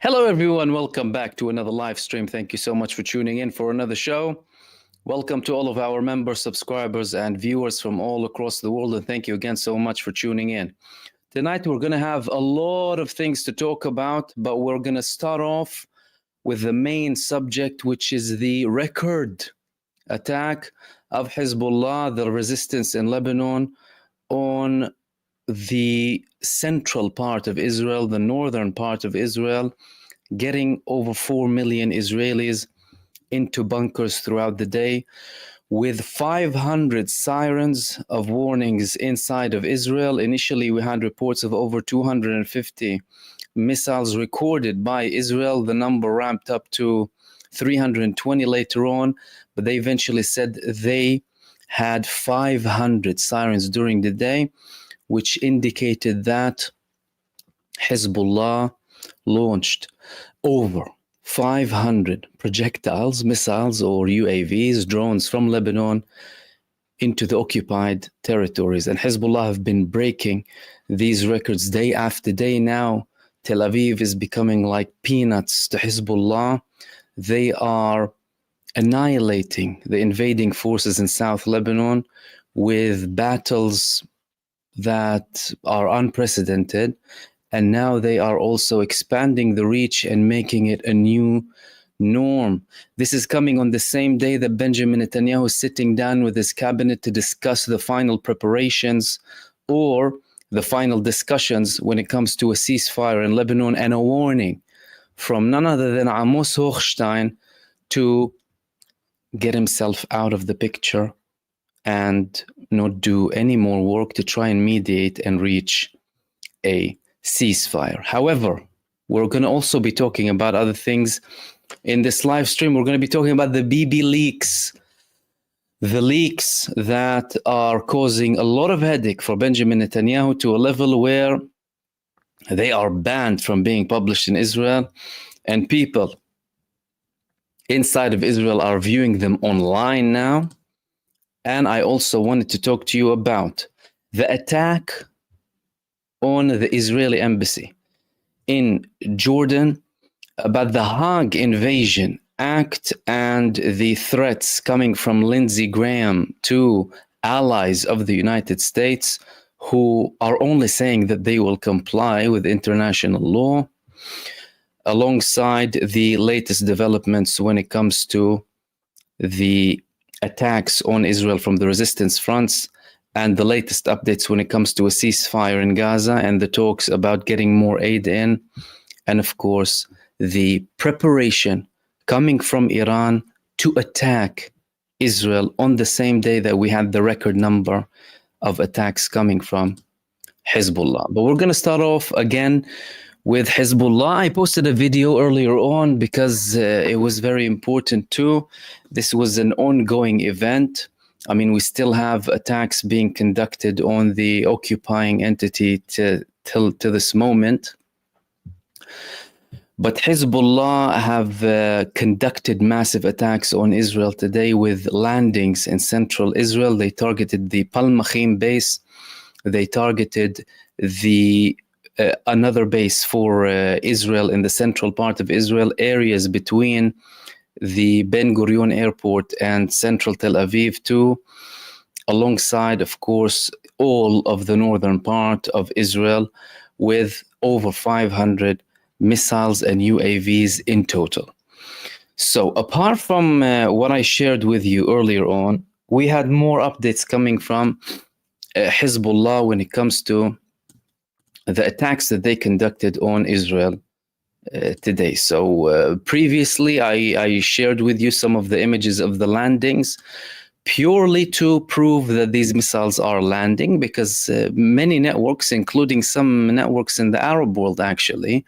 Hello, everyone. Welcome back to another live stream. Thank you so much for tuning in for another show. Welcome to all of our members, subscribers, and viewers from all across the world. And thank you again so much for tuning in. Tonight, we're going to have a lot of things to talk about, but we're going to start off with the main subject, which is the record attack of Hezbollah, the resistance in Lebanon, on the central part of Israel, the northern part of Israel, getting over 4 million Israelis into bunkers throughout the day, with 500 sirens of warnings inside of Israel. Initially, we had reports of over 250 missiles recorded by Israel. The number ramped up to 320 later on, but they eventually said they had 500 sirens during the day, which indicated that Hezbollah launched over 500 projectiles, missiles, or UAVs, drones from Lebanon into the occupied territories. And Hezbollah have been breaking these records day after day now. Tel Aviv is becoming like peanuts to Hezbollah. They are annihilating the invading forces in South Lebanon with battles that are unprecedented. And now they are also expanding the reach and making it a new norm. This is coming on the same day that Benjamin Netanyahu is sitting down with his cabinet to discuss the final preparations or the final discussions when it comes to a ceasefire in Lebanon, and a warning from none other than Amos Hochstein to get himself out of the picture and not do any more work to try and mediate and reach a ceasefire. However, we're going to also be talking about other things in this live stream. We're going to be talking about the BB leaks, the leaks that are causing a lot of headache for Benjamin Netanyahu to a level where they are banned from being published in Israel, and people inside of Israel are viewing them online now. And I also wanted to talk to you about the attack on the Israeli embassy in Jordan, about the Hague Invasion Act and the threats coming from Lindsey Graham to allies of the United States who are only saying that they will comply with international law, alongside the latest developments when it comes to the attacks on Israel from the resistance fronts, and the latest updates when it comes to a ceasefire in Gaza and the talks about getting more aid in, and of course the preparation coming from Iran to attack Israel on the same day that we had the record number of attacks coming from Hezbollah. But we're going to start off again with Hezbollah. I posted a video earlier on because it was very important too. This was an ongoing event. I mean, we still have attacks being conducted on the occupying entity to this moment. But Hezbollah have conducted massive attacks on Israel today with landings in central Israel. They targeted the Palmachim base. They targeted the another base for Israel in the central part of Israel, areas between the Ben Gurion airport and central Tel Aviv too, alongside, of course, all of the northern part of Israel, with over 500 missiles and UAVs in total. So apart from what I shared with you earlier on, we had more updates coming from Hezbollah when it comes to the attacks that they conducted on Israel today. So previously, I shared with you some of the images of the landings, purely to prove that these missiles are landing, because many networks, including some networks in the Arab world actually,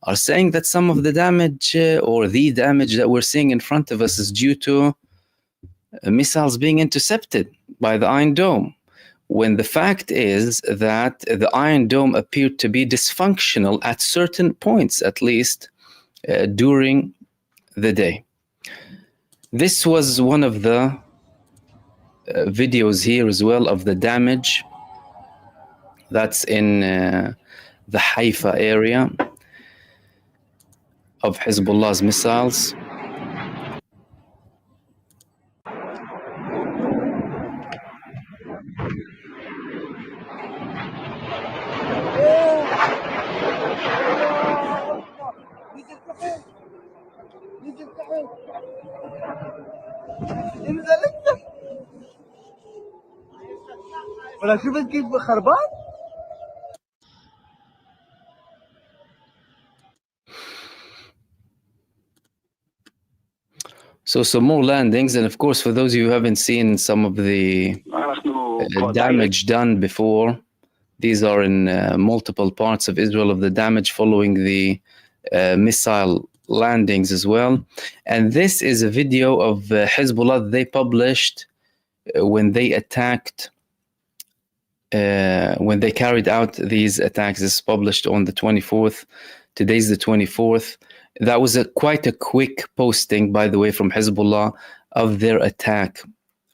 are saying that some of the damage or the damage that we're seeing in front of us is due to missiles being intercepted by the Iron Dome, when the fact is that the Iron Dome appeared to be dysfunctional at certain points, at least during the day. This was one of the videos here as well of the damage that's in the Haifa area. of Hezbollah's missiles. ولا شوف كيف خربان. So some more landings, and of course, for those of you who haven't seen some of the damage done before, these are in multiple parts of Israel of the damage following the missile landings as well. And this is a video of Hezbollah they published when they attacked, when they carried out these attacks. This is published on the 24th. Today's the 24th. That was quite a quick posting, by the way, from Hezbollah of their attack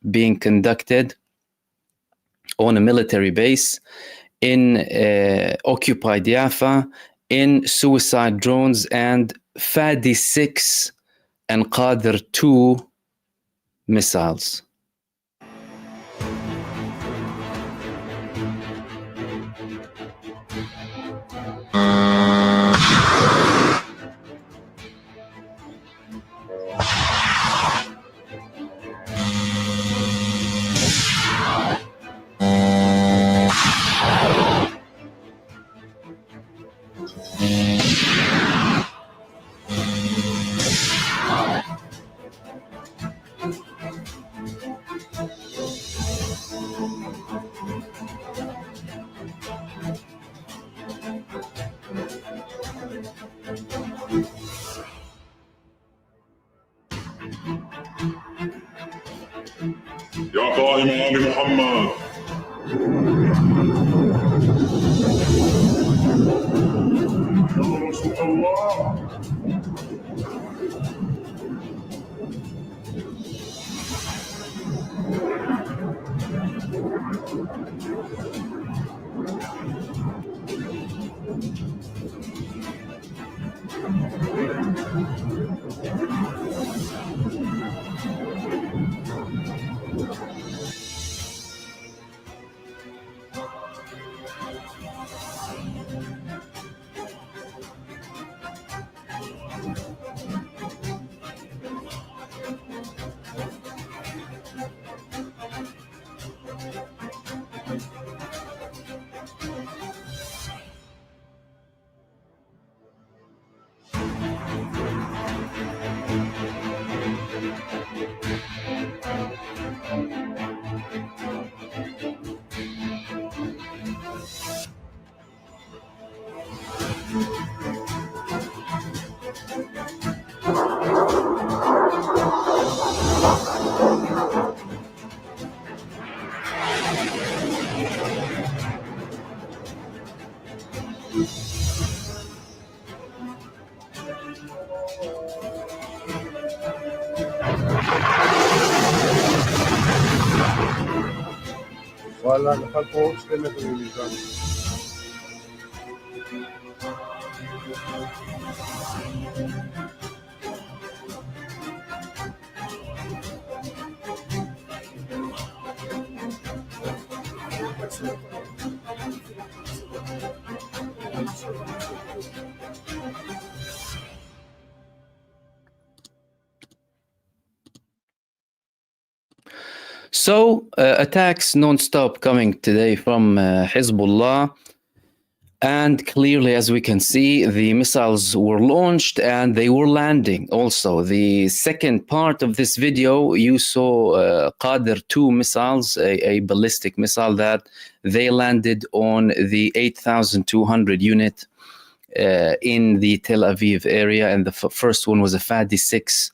being conducted on a military base in occupied Haifa, in suicide drones and Fadi 6 and Qadr 2 missiles. يا قائم آل محمد يا رسول الله والله نفل فوق 2 متر من الميزان. So attacks non-stop coming today from Hezbollah, and clearly, as we can see, the missiles were launched and they were landing also. The second part of this video, you saw Qadr 2 missiles, a ballistic missile that they landed on the 8,200 unit in the Tel Aviv area, and the first one was a Fadi 6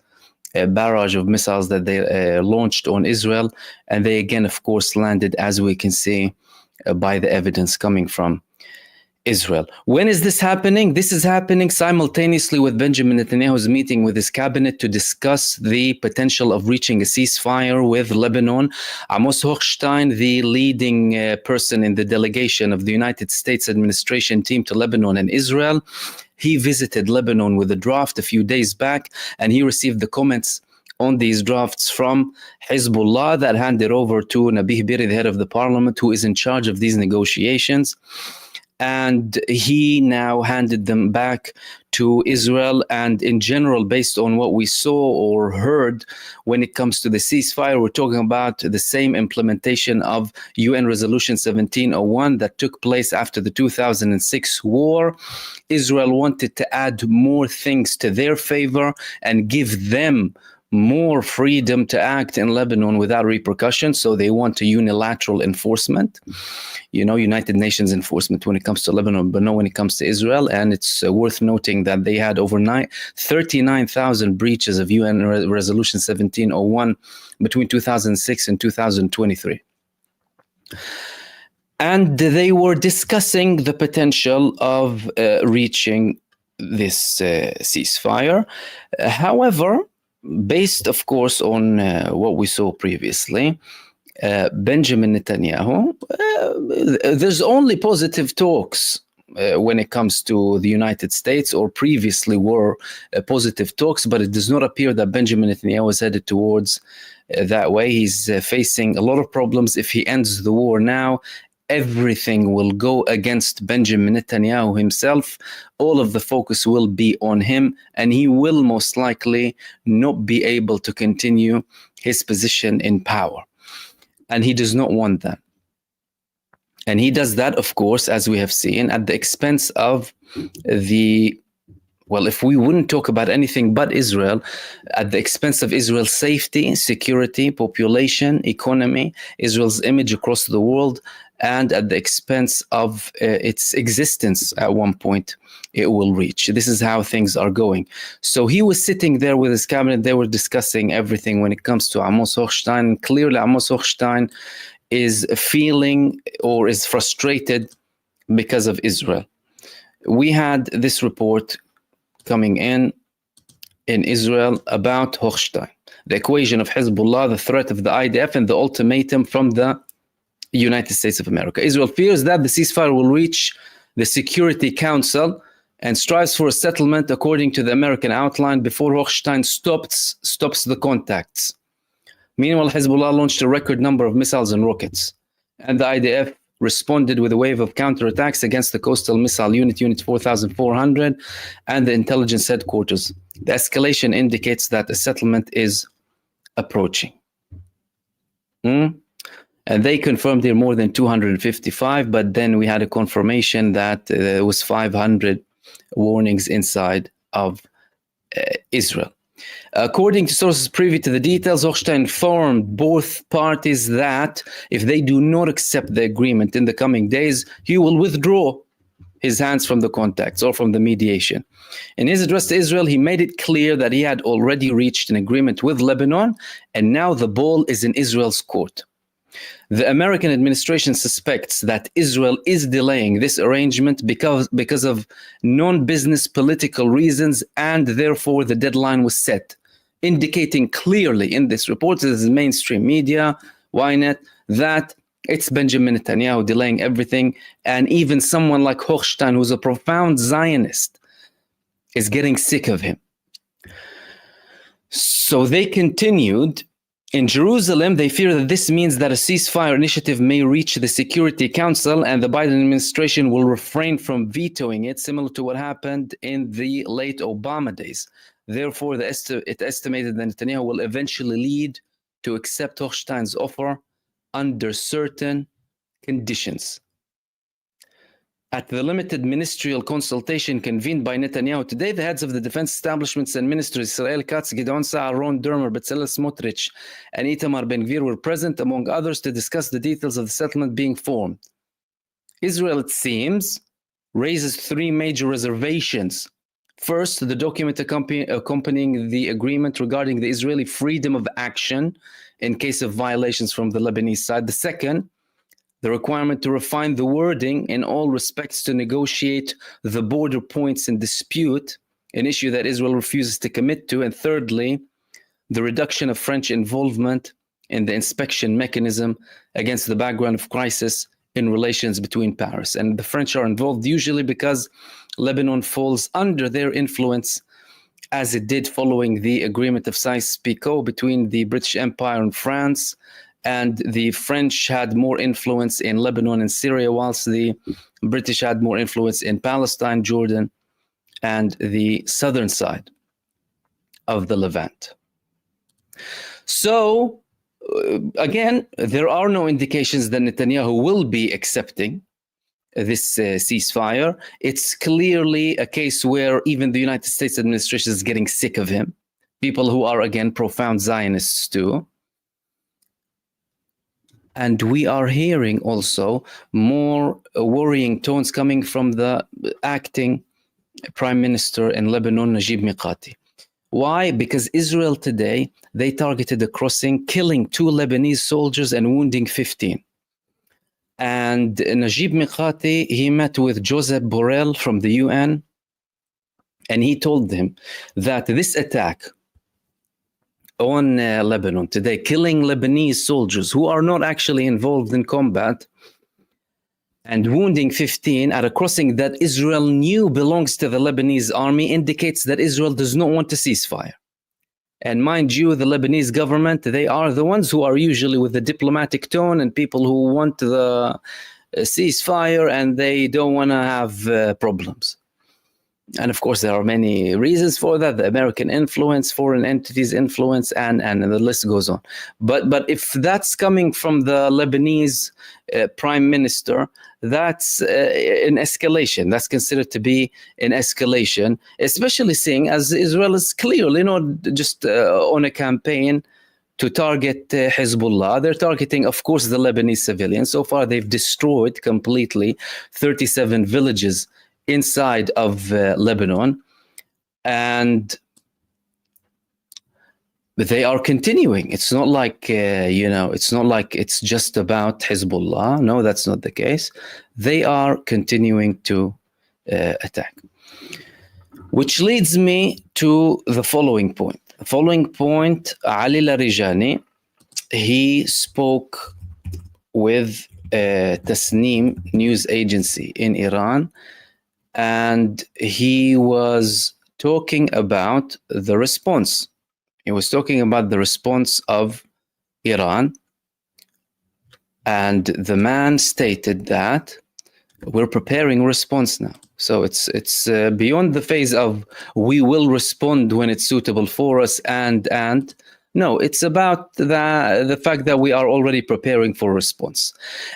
barrage of missiles that they launched on Israel, and they again, of course, landed, as we can see by the evidence coming from Israel. When is this happening? This is happening simultaneously with Benjamin Netanyahu's meeting with his cabinet to discuss the potential of reaching a ceasefire with Lebanon. Amos Hochstein, the leading person in the delegation of the United States administration team to Lebanon and Israel, he visited Lebanon with a draft a few days back, and he received the comments on these drafts from HIZBULLAH that handed over to Nabih Berri, the head of the parliament, who is in charge of these negotiations. And he now handed them back to Israel. And in general, based on what we saw or heard when it comes to the ceasefire, we're talking about the same implementation of UN Resolution 1701 that took place after the 2006 war. Israel wanted to add more things to their favor and give them more freedom to act in Lebanon without repercussions. So they want a unilateral enforcement, United Nations enforcement when it comes to Lebanon, but not when it comes to Israel. And it's worth noting that they had over 39,000 breaches of UN Resolution 1701 between 2006 and 2023. And they were discussing the potential of reaching this ceasefire. However, based, of course, on what we saw previously, Benjamin Netanyahu, there's only positive talks when it comes to the United States, or previously were positive talks, but it does not appear that Benjamin Netanyahu is headed towards that way. He's facing a lot of problems. If he ends the war now, everything will go against Benjamin Netanyahu himself. All of the focus will be on him, and he will most likely not be able to continue his position in power. And he does not want that. And he does that, of course, as we have seen, at the expense of if we wouldn't talk about anything but Israel, at the expense of Israel's safety, security, population, economy, Israel's image across the world, and at the expense of its existence at one point it will reach. This is how things are going. So he was sitting there with his cabinet. They were discussing everything when it comes to Amos Hochstein. Clearly, Amos Hochstein is feeling or is frustrated because of Israel. We had this report coming in Israel about Hochstein, the equation of Hezbollah, the threat of the IDF, and the ultimatum from the United States of America. Israel fears that the ceasefire will reach the Security Council and strives for a settlement according to the American outline before Hochstein stops the contacts. Meanwhile, Hezbollah launched a record number of missiles and rockets, and the IDF responded with a wave of counterattacks against the coastal missile unit 4400, and the intelligence headquarters. The escalation indicates that a settlement is approaching. And they confirmed there more than 255, but then we had a confirmation that there was 500 warnings inside of Israel. According to sources privy to the details, Hochstein informed both parties that if they do not accept the agreement in the coming days, he will withdraw his hands from the contacts or from the mediation. In his address to Israel, he made it clear that he had already reached an agreement with Lebanon, and now the ball is in Israel's court. The American administration suspects that Israel is delaying this arrangement because of non-business political reasons, and therefore the deadline was set, indicating clearly in this report, this is mainstream media, Ynet, that it's Benjamin Netanyahu delaying everything, and even someone like Hochstein, who's a profound Zionist, is getting sick of him. So they continued. In Jerusalem, they fear that this means that a ceasefire initiative may reach the Security Council, and the Biden administration will refrain from vetoing it, similar to what happened in the late Obama days. Therefore, it estimated that Netanyahu will eventually lead to accept Hochstein's offer under certain conditions. At the limited ministerial consultation convened by Netanyahu today, the heads of the defense establishments and ministers, Israel Katz, Gideon Saar, Ron Dermer, Bezalel Smotrich, and Itamar Ben-Gvir were present, among others, to discuss the details of the settlement being formed. Israel, it seems, raises three major reservations. First, the document accompanying the agreement regarding the Israeli freedom of action in case of violations from the Lebanese side. The second, the requirement to refine the wording in all respects to negotiate the border points in dispute, an issue that Israel refuses to commit to, and thirdly, the reduction of French involvement in the inspection mechanism against the background of crisis in relations between powers. And the French are involved usually because Lebanon falls under their influence, as it did following the agreement of Sykes-Picot between the British Empire and France, and the French had more influence in Lebanon and Syria, whilst the British had more influence in Palestine, Jordan, and the southern side of the Levant. So, again, there are no indications that Netanyahu will be accepting this ceasefire. It's clearly a case where even the United States administration is getting sick of him. People who are, again, profound Zionists too. And we are hearing also more worrying tones coming from the acting Prime Minister in Lebanon, Najib Mikati. Why? Because Israel today, they targeted a crossing, killing 2 Lebanese soldiers and wounding 15. And Najib Mikati, he met with Joseph Borrell from the UN, and he told him that this attack on Lebanon today, killing Lebanese soldiers who are not actually involved in combat and wounding 15 at a crossing that Israel knew belongs to the Lebanese army, indicates that Israel does not want a ceasefire. And mind you, the Lebanese government, they are the ones who are usually with the diplomatic tone and people who want the ceasefire and they don't want to have problems. And of course, there are many reasons for that: the American influence, foreign entities' influence, and the list goes on. But if that's coming from the Lebanese prime minister, that's an escalation. That's considered to be an escalation, especially seeing as Israel is clearly not just on a campaign to target Hezbollah. They're targeting, of course, the Lebanese civilians. So far, they've destroyed completely 37 villages inside of Lebanon, and they are continuing. It's not like it's not like it's just about Hezbollah. No, that's not the case. They are continuing to attack, which leads me to the following point. The following point: Ali Larijani, he spoke with Tasnim news agency in Iran, and he was talking about the response. He was talking about the response of Iran. And the man stated that we're preparing a response now. So it's beyond the phase of we will respond when it's suitable for us and no, it's about the fact that we are already preparing for a response.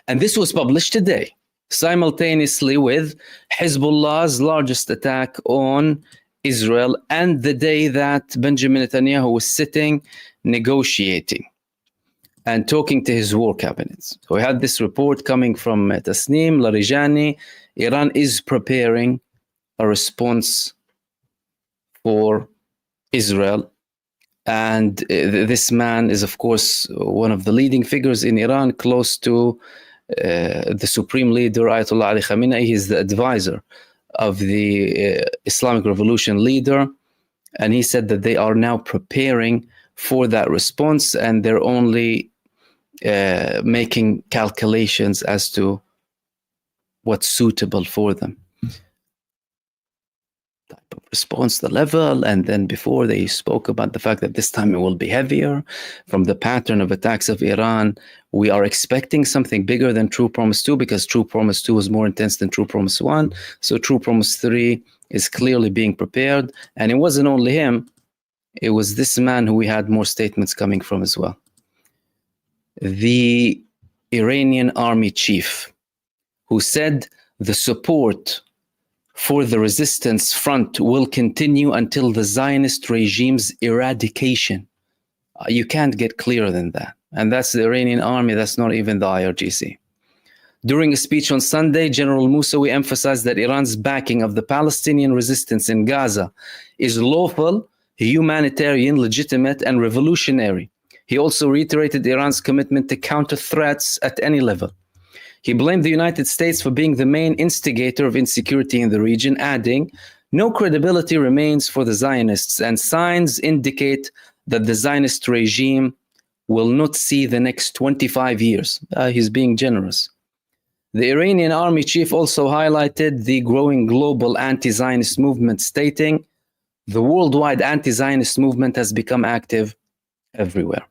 And this was published today, simultaneously with Hezbollah's largest attack on Israel, and the day that Benjamin Netanyahu was sitting, negotiating and talking to his war cabinets. So we had this report coming from Tasnim Larijani. Iran is preparing a response for Israel. And this man is, of course, one of the leading figures in Iran, close to the supreme leader, Ayatollah Ali Khamenei. He is the advisor of the Islamic Revolution leader. And he said that they are now preparing for that response, and they're only making calculations as to what's suitable for them. Type of response, the level, and then before they spoke about the fact that this time it will be heavier. From the pattern of attacks of Iran, we are expecting something bigger than True Promise 2, because True Promise 2 was more intense than True Promise 1. So True Promise 3 is clearly being prepared. And it wasn't only him, it was this man who we had more statements coming from as well. The Iranian army chief, who said the support for the resistance front will continue until the Zionist regime's eradication. You can't get clearer than that. And that's the Iranian army, that's not even the IRGC. During a speech on Sunday, General Moussawi emphasized that Iran's backing of the Palestinian resistance in Gaza is lawful, humanitarian, legitimate, and revolutionary. He also reiterated Iran's commitment to counter threats at any level. He blamed the United States for being the main instigator of insecurity in the region, adding, "No credibility remains for the Zionists, and signs indicate that the Zionist regime will not see the next 25 years. He's being generous. The Iranian army chief also highlighted the growing global anti-Zionist movement, stating, "The worldwide anti-Zionist movement has become active everywhere."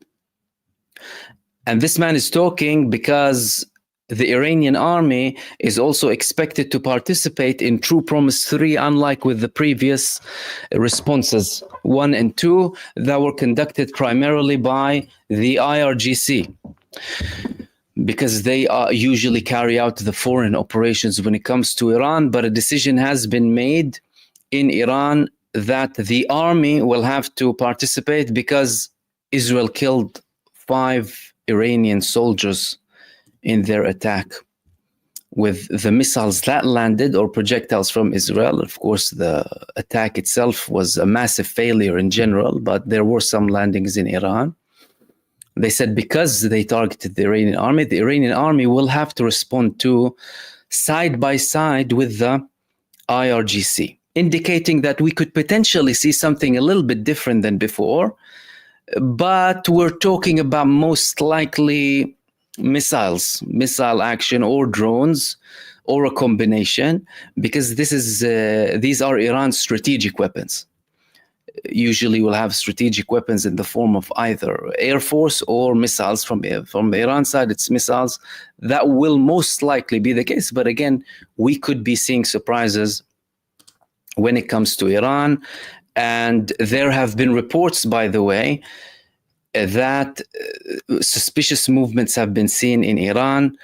And this man is talking because the Iranian army is also expected to participate in True Promise 3, unlike with the previous responses 1 and 2 that were conducted primarily by the IRGC, because they usually carry out the foreign operations when it comes to Iran. But a decision has been made in Iran that the army will have to participate because Israel killed 5 Iranian soldiers in their attack with the missiles that landed, or projectiles from Israel. Of course, the attack itself was a massive failure in general, but there were some landings in Iran. They said because they targeted the Iranian army will have to respond to side by side with the IRGC, indicating that we could potentially see something a little bit different than before. But we're talking about most likely missile action, or drones, or a combination, because these are Iran's strategic weapons. Usually we'll have strategic weapons in the form of either Air Force or missiles. From the Iran side, it's missiles. That will most likely be the case. But again, we could be seeing surprises when it comes to Iran. And there have been reports, by the way, that suspicious movements have been seen in Iran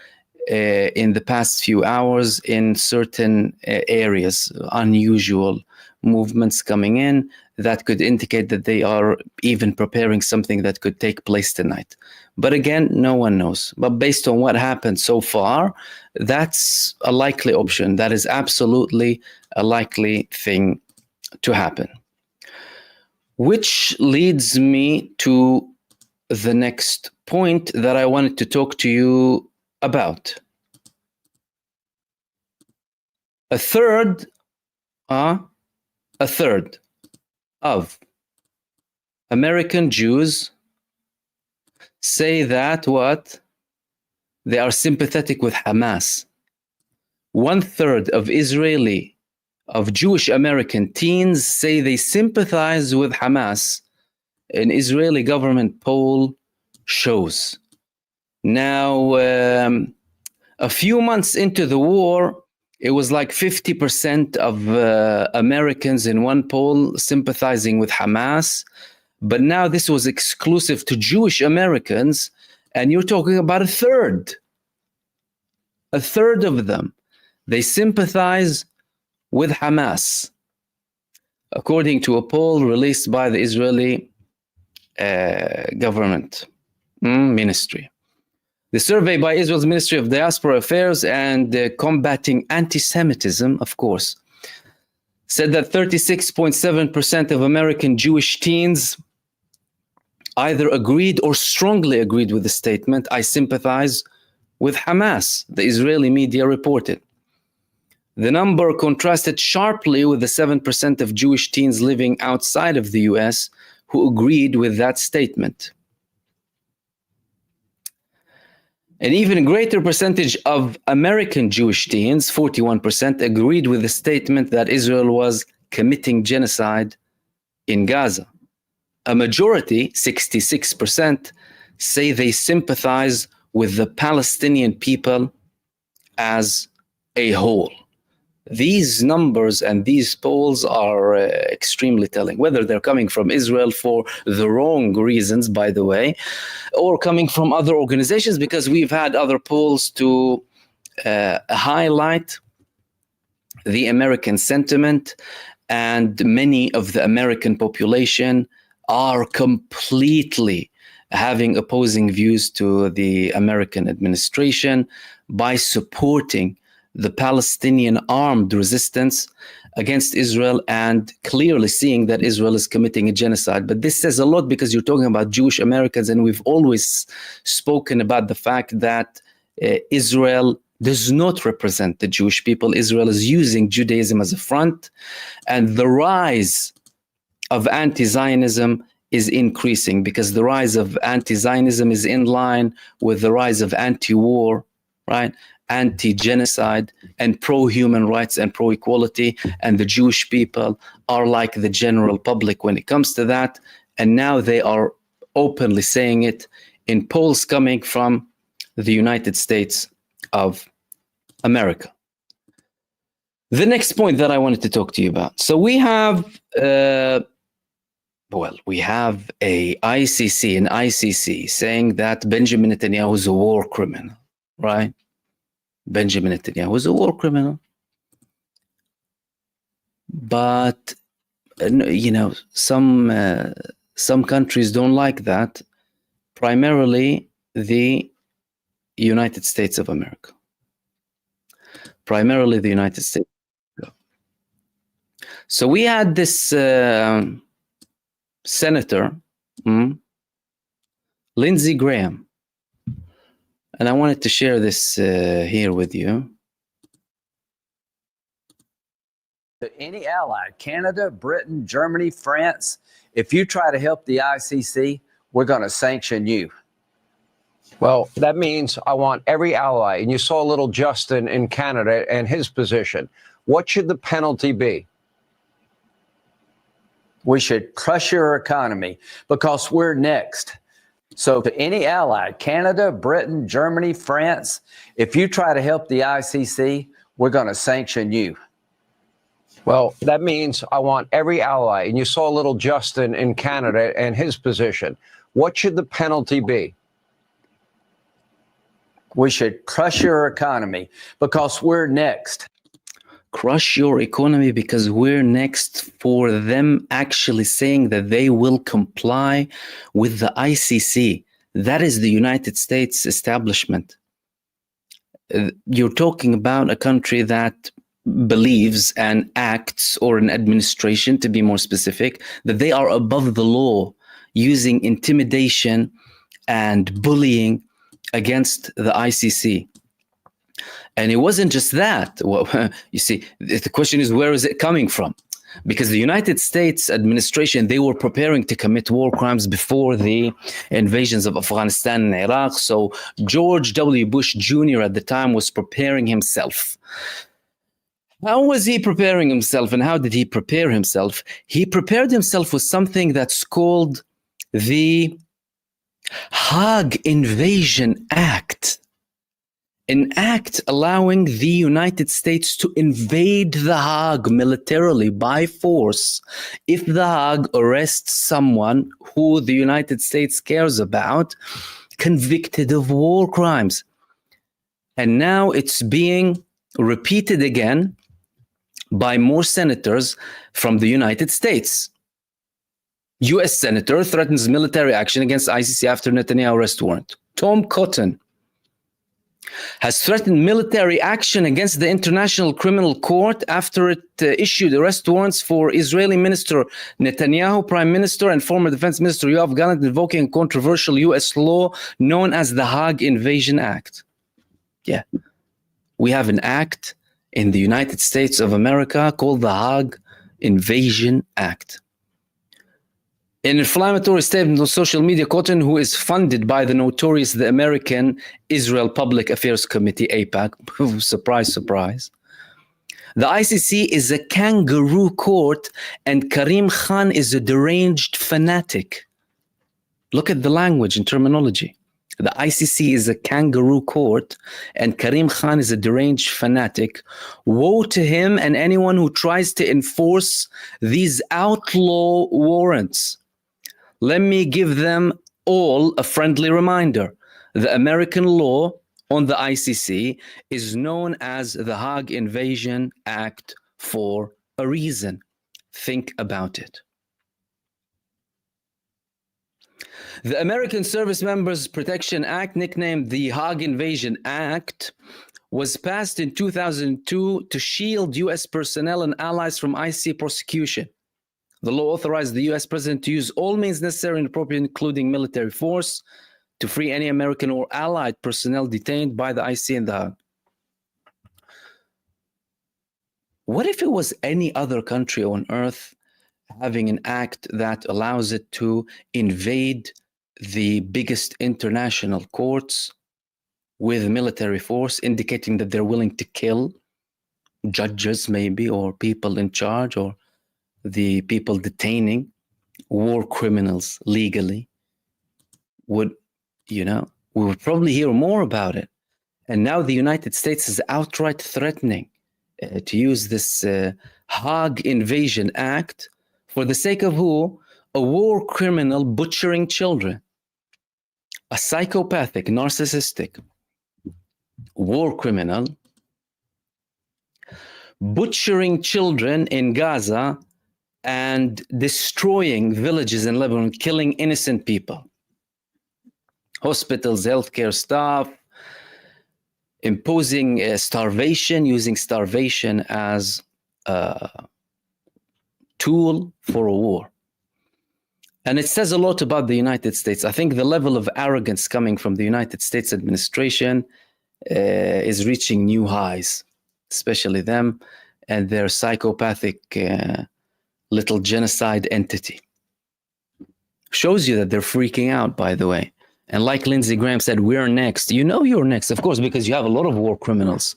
in the past few hours in certain areas, unusual movements coming in that could indicate that they are even preparing something that could take place tonight. But again, no one knows. But based on what happened so far, that's a likely option. That is absolutely a likely thing to happen. Which leads me to the next point that I wanted to talk to you about. A third of American Jews say that what? They are sympathetic with Hamas. 1/3 of Jewish American teens say they sympathize with Hamas. An Israeli government poll shows. Now, a few months into the war, it was like 50% of Americans in one poll sympathizing with Hamas. But now this was exclusive to Jewish Americans, and you're talking about a third. A third of them, they sympathize with Hamas, according to a poll released by the Israeli government ministry. The survey by Israel's Ministry of Diaspora Affairs and Combating Anti-Semitism, of course, said that 36.7% of American Jewish teens either agreed or strongly agreed with the statement, "I sympathize with Hamas," the Israeli media reported. The number contrasted sharply with the 7% of Jewish teens living outside of the US who agreed with that statement. An even greater percentage of American Jewish teens, 41%, agreed with the statement that Israel was committing genocide in Gaza. A majority, 66%, say they sympathize with the Palestinian people as a whole. These numbers and these polls are extremely telling, whether they're coming from Israel for the wrong reasons, by the way, or coming from other organizations, because we've had other polls to highlight the American sentiment, and many of the American population are completely having opposing views to the American administration by supporting the Palestinian armed resistance against Israel and clearly seeing that Israel is committing a genocide. But this says a lot, because you're talking about Jewish Americans, and we've always spoken about the fact that Israel does not represent the Jewish people. Israel is using Judaism as a front, and the rise of anti-Zionism is increasing because the rise of anti-Zionism is in line with the rise of anti-war, right? Anti-genocide and pro-human rights and pro-equality, and the Jewish people are like the general public when it comes to that, and now they are openly saying it in polls coming from the United States of America. The next point that I wanted to talk to you about. So we have, we have an ICC saying that Benjamin Netanyahu is a war criminal, right? Benjamin Netanyahu is a war criminal. But, some countries don't like that, primarily the United States of America. Primarily the United States. So we had this senator, Lindsey Graham, and I wanted to share this here with you. To any ally, Canada, Britain, Germany, France, if you try to help the ICC, we're going to sanction you. Well, that means I want every ally. And you saw little Justin in Canada and his position. What should the penalty be? We should crush your economy because we're next. So to any ally, Canada, Britain, Germany, France, if you try to help the ICC, we're going to sanction you. Well, that means I want every ally. And you saw little Justin in Canada and his position. What should the penalty be? We should crush your economy because we're next. Crush your economy because we're next, for them actually saying that they will comply with the ICC. That is the United States establishment. You're talking about a country that believes and acts, or an administration to be more specific, that they are above the law, using intimidation and bullying against the ICC. And it wasn't just that. Well, you see, the question is, where is it coming from? Because the United States administration, they were preparing to commit war crimes before the invasions of Afghanistan and Iraq. So George W. Bush Jr. at the time was preparing himself. How was he preparing himself, and how did he prepare himself? He prepared himself with something that's called the Hague Invasion Act. An act allowing the United States to invade The Hague militarily by force if The Hague arrests someone who the United States cares about, convicted of war crimes. And now it's being repeated again by more senators from the United States. U.S. senator threatens military action against ICC after Netanyahu arrest warrant. Tom Cotton has threatened military action against the International Criminal Court after it issued arrest warrants for Israeli Minister Netanyahu, Prime Minister, and former Defense Minister Yoav Gallant, invoking a controversial U.S. law known as the Hague Invasion Act. Yeah, we have an act in the United States of America called the Hague Invasion Act. In an inflammatory statement on social media, Cotton, who is funded by the notorious the American Israel Public Affairs Committee, AIPAC, surprise, surprise. The ICC is a kangaroo court and Karim Khan is a deranged fanatic. Look at the language and terminology. The ICC is a kangaroo court and Karim Khan is a deranged fanatic. Woe to him and anyone who tries to enforce these outlaw warrants. Let me give them all a friendly reminder. The American law on the ICC is known as the Hague Invasion Act for a reason. Think about it. The American Service Members Protection Act, nicknamed the Hague Invasion Act, was passed in 2002 to shield U.S. personnel and allies from ICC prosecution. The law authorized the U.S. president to use all means necessary and appropriate, including military force, to free any American or allied personnel detained by the ICC in The Hague. What if it was any other country on earth having an act that allows it to invade the biggest international courts with military force, indicating that they're willing to kill judges maybe, or people in charge, or the people detaining war criminals legally? We would probably hear more about it. And now the United States is outright threatening to use this Hague Invasion Act for the sake of who? A war criminal butchering children. A psychopathic, narcissistic war criminal butchering children in Gaza and destroying villages in Lebanon, killing innocent people. Hospitals, healthcare staff, imposing starvation, using starvation as a tool for a war. And it says a lot about the United States. I think the level of arrogance coming from the United States administration is reaching new highs, especially them and their psychopathic little genocide entity. Shows you that they're freaking out, by the way. And like Lindsey Graham said, we're next. You know you're next, of course, because you have a lot of war criminals.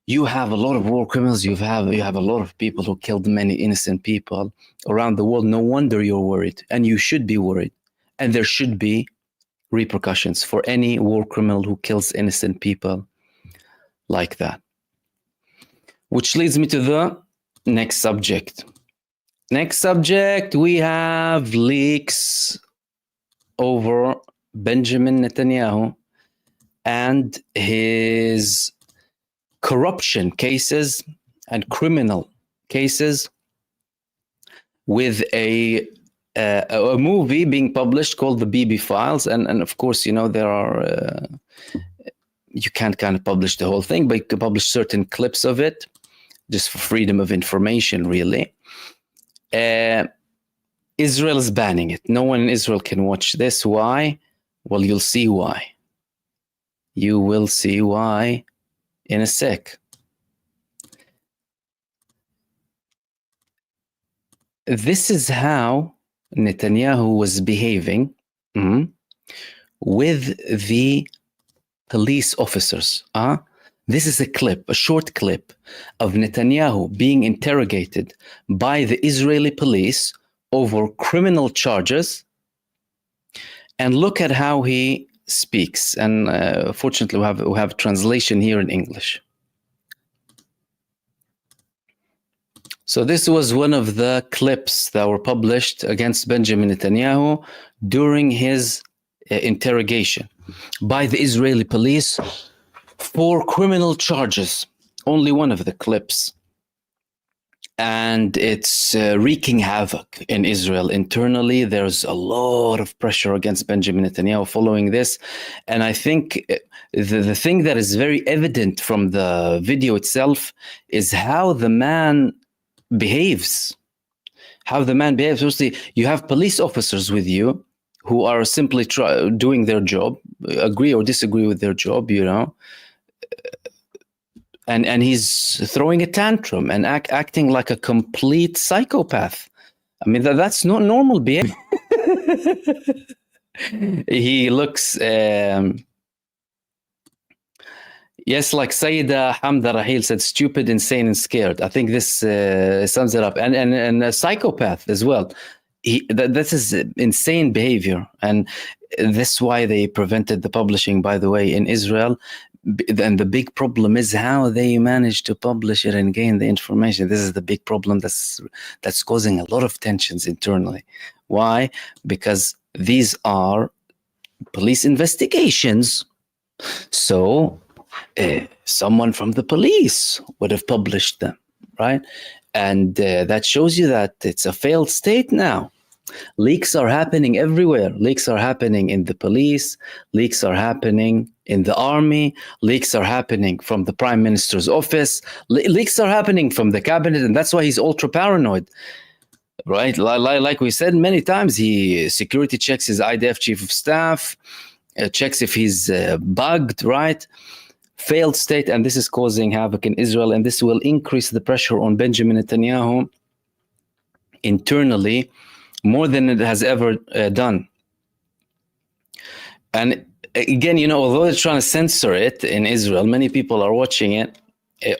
You have a lot of war criminals. You have a lot of people who killed many innocent people around the world. No wonder you're worried, and you should be worried. And there should be repercussions for any war criminal who kills innocent people like that. Which leads me to the next subject. Next subject, we have leaks over Benjamin Netanyahu and his corruption cases and criminal cases, with a movie being published called the BB Files. And of course, there are, you can't kind of publish the whole thing, but you can publish certain clips of it just for freedom of information, really. Israel is banning it. No one in Israel can watch this. Why? Well, you'll see why. You will see why in a sec. This is how Netanyahu was behaving with the police officers. This is a clip, a short clip of Netanyahu being interrogated by the Israeli police over criminal charges. And look at how he speaks. And fortunately, we have translation here in English. So this was one of the clips that were published against Benjamin Netanyahu during his interrogation by the Israeli police for criminal charges. Only one of the clips. And it's wreaking havoc in Israel internally. There's a lot of pressure against Benjamin Netanyahu following this. And I think the thing that is very evident from the video itself is how the man behaves. How the man behaves. Mostly, you have police officers with you who are simply doing their job, agree or disagree with their job, And he's throwing a tantrum and acting like a complete psychopath. I mean, that's not normal behavior. He looks, yes, like Sayyida Hamda Rahil said, stupid, insane, and scared. I think this sums it up. And a psychopath as well. This is insane behavior. And that's why they prevented the publishing, by the way, in Israel. And the big problem is how they managed to publish it and gain the information. This is the big problem that's causing a lot of tensions internally. Why? Because these are police investigations. So someone from the police would have published them, right? And that shows you that it's a failed state now. Leaks are happening everywhere. Leaks are happening in the police. Leaks are happening in the army. Leaks are happening from the prime minister's office. Leaks are happening from the cabinet. And that's why he's ultra paranoid, right? Like we said many times, he security checks his IDF chief of staff, checks if he's bugged, right? failed state, and this is causing havoc in Israel, and this will increase the pressure on Benjamin Netanyahu internally more than it has ever done. And again, you know, although they're trying to censor it in Israel, many people are watching it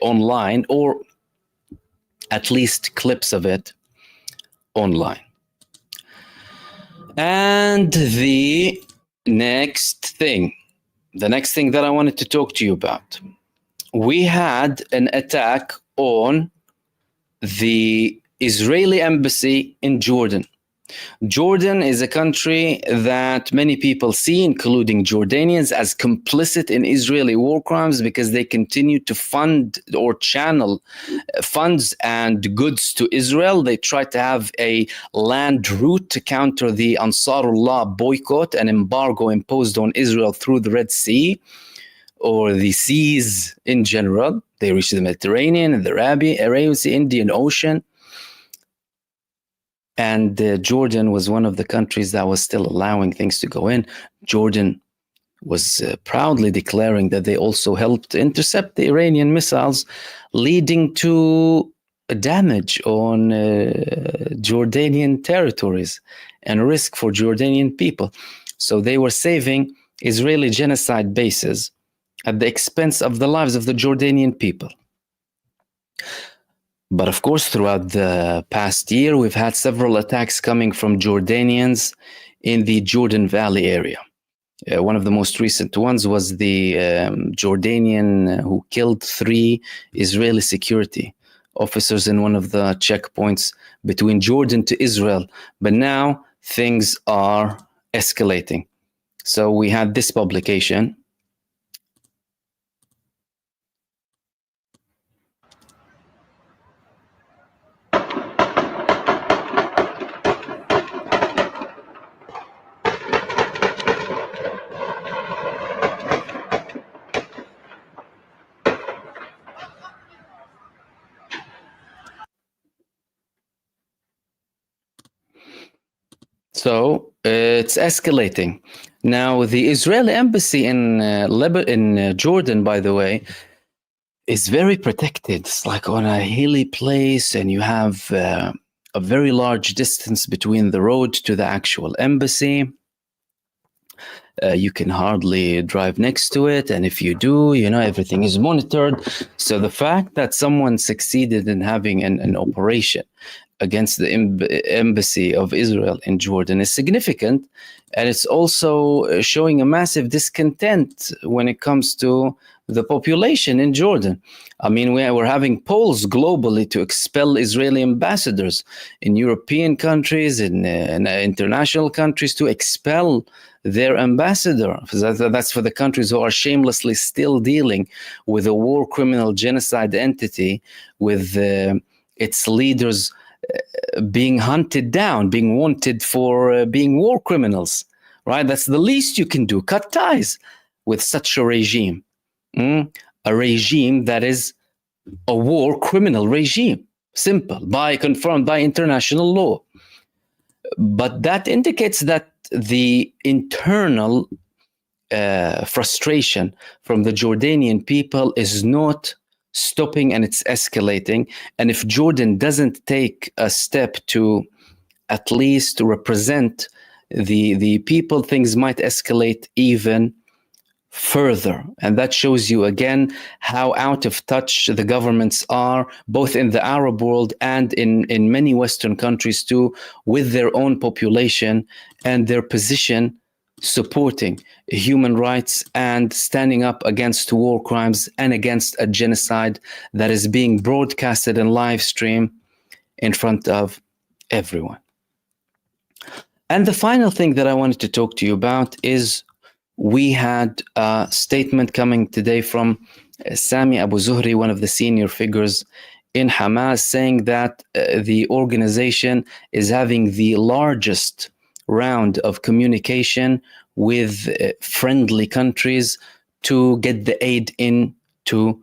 online, or at least clips of it online. And the next thing that I wanted to talk to you about, we had an attack on the Israeli embassy in Jordan. Jordan is a country that many people see, including Jordanians, as complicit in Israeli war crimes because they continue to fund or channel funds and goods to Israel. They try to have a land route to counter the Ansarullah boycott and embargo imposed on Israel through the Red Sea or the seas in general. They reach the Mediterranean and the Arabian Sea, Indian Ocean. And Jordan was one of the countries that was still allowing things to go in. Jordan was proudly declaring that they also helped intercept the Iranian missiles, leading to damage on Jordanian territories and risk for Jordanian people. So they were saving Israeli genocide bases at the expense of the lives of the Jordanian people. But of course, throughout the past year, we've had several attacks coming from Jordanians in the Jordan Valley area. One of the most recent ones was the Jordanian who killed 3 Israeli security officers in one of the checkpoints between Jordan to Israel. But now things are escalating. So we had this publication. So it's escalating. Now, the Israeli embassy in Jordan, by the way, is very protected. It's like on a hilly place, and you have a very large distance between the road to the actual embassy. You can hardly drive next to it, and if you do, you know, everything is monitored. So the fact that someone succeeded in having an operation against the embassy of Israel in Jordan is significant, and it's also showing a massive discontent when it comes to the population in Jordan. I mean, we're having polls globally to expel Israeli ambassadors in European countries, in international countries, to expel their ambassador. That's for the countries who are shamelessly still dealing with a war criminal genocide entity, with its leaders being hunted down, being wanted for being war criminals, right? That's the least you can do. Cut ties with such a regime. A regime that is a war criminal regime. Simple, confirmed by international law. But that indicates that the internal frustration from the Jordanian people is not stopping, and it's escalating. And if Jordan doesn't take a step to at least represent the people, things might escalate even further. And that shows you again how out of touch the governments are, both in the Arab world and in many Western countries too, with their own population and their position supporting human rights and standing up against war crimes and against a genocide that is being broadcasted and live streamed in front of everyone. And the final thing that I wanted to talk to you about is we had a statement coming today from Sami Abu Zuhri, one of the senior figures in Hamas, saying that the organization is having the largest round of communication with friendly countries to get the aid into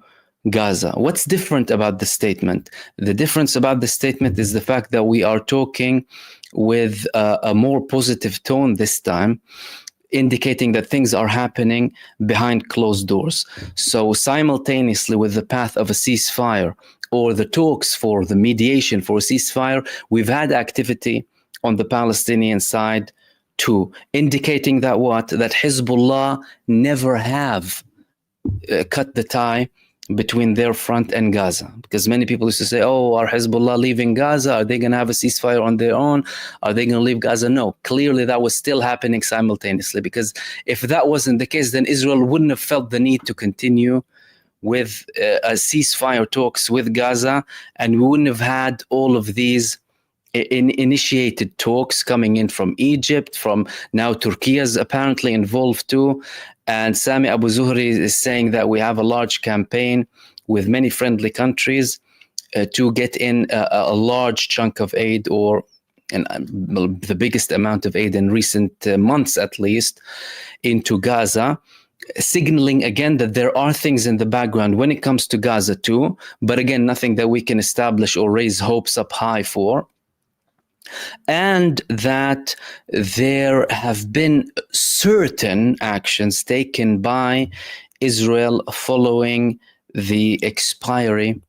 Gaza. What's different about the statement? The difference about the statement is the fact that we are talking with a more positive tone this time. indicating that things are happening behind closed doors. So simultaneously with the path of a ceasefire or the talks for the mediation for a ceasefire, we've had activity on the Palestinian side too, indicating that that Hezbollah never have cut the tie between their front and Gaza. Because many people used to say, oh, are Hezbollah leaving Gaza? Are they going to have a ceasefire on their own? Are they going to leave Gaza? No, clearly that was still happening simultaneously. Because if that wasn't the case, then Israel wouldn't have felt the need to continue with a ceasefire talks with Gaza, and we wouldn't have had all of these initiated talks coming in from Egypt, from now Turkey is apparently involved too. And Sami Abu Zuhri is saying that we have a large campaign with many friendly countries to get in a large chunk of aid, or the biggest amount of aid in recent months at least, into Gaza, signaling again that there are things in the background when it comes to Gaza too, but again, nothing that we can establish or raise hopes up high for. And that there have been certain actions taken by Israel following the expiry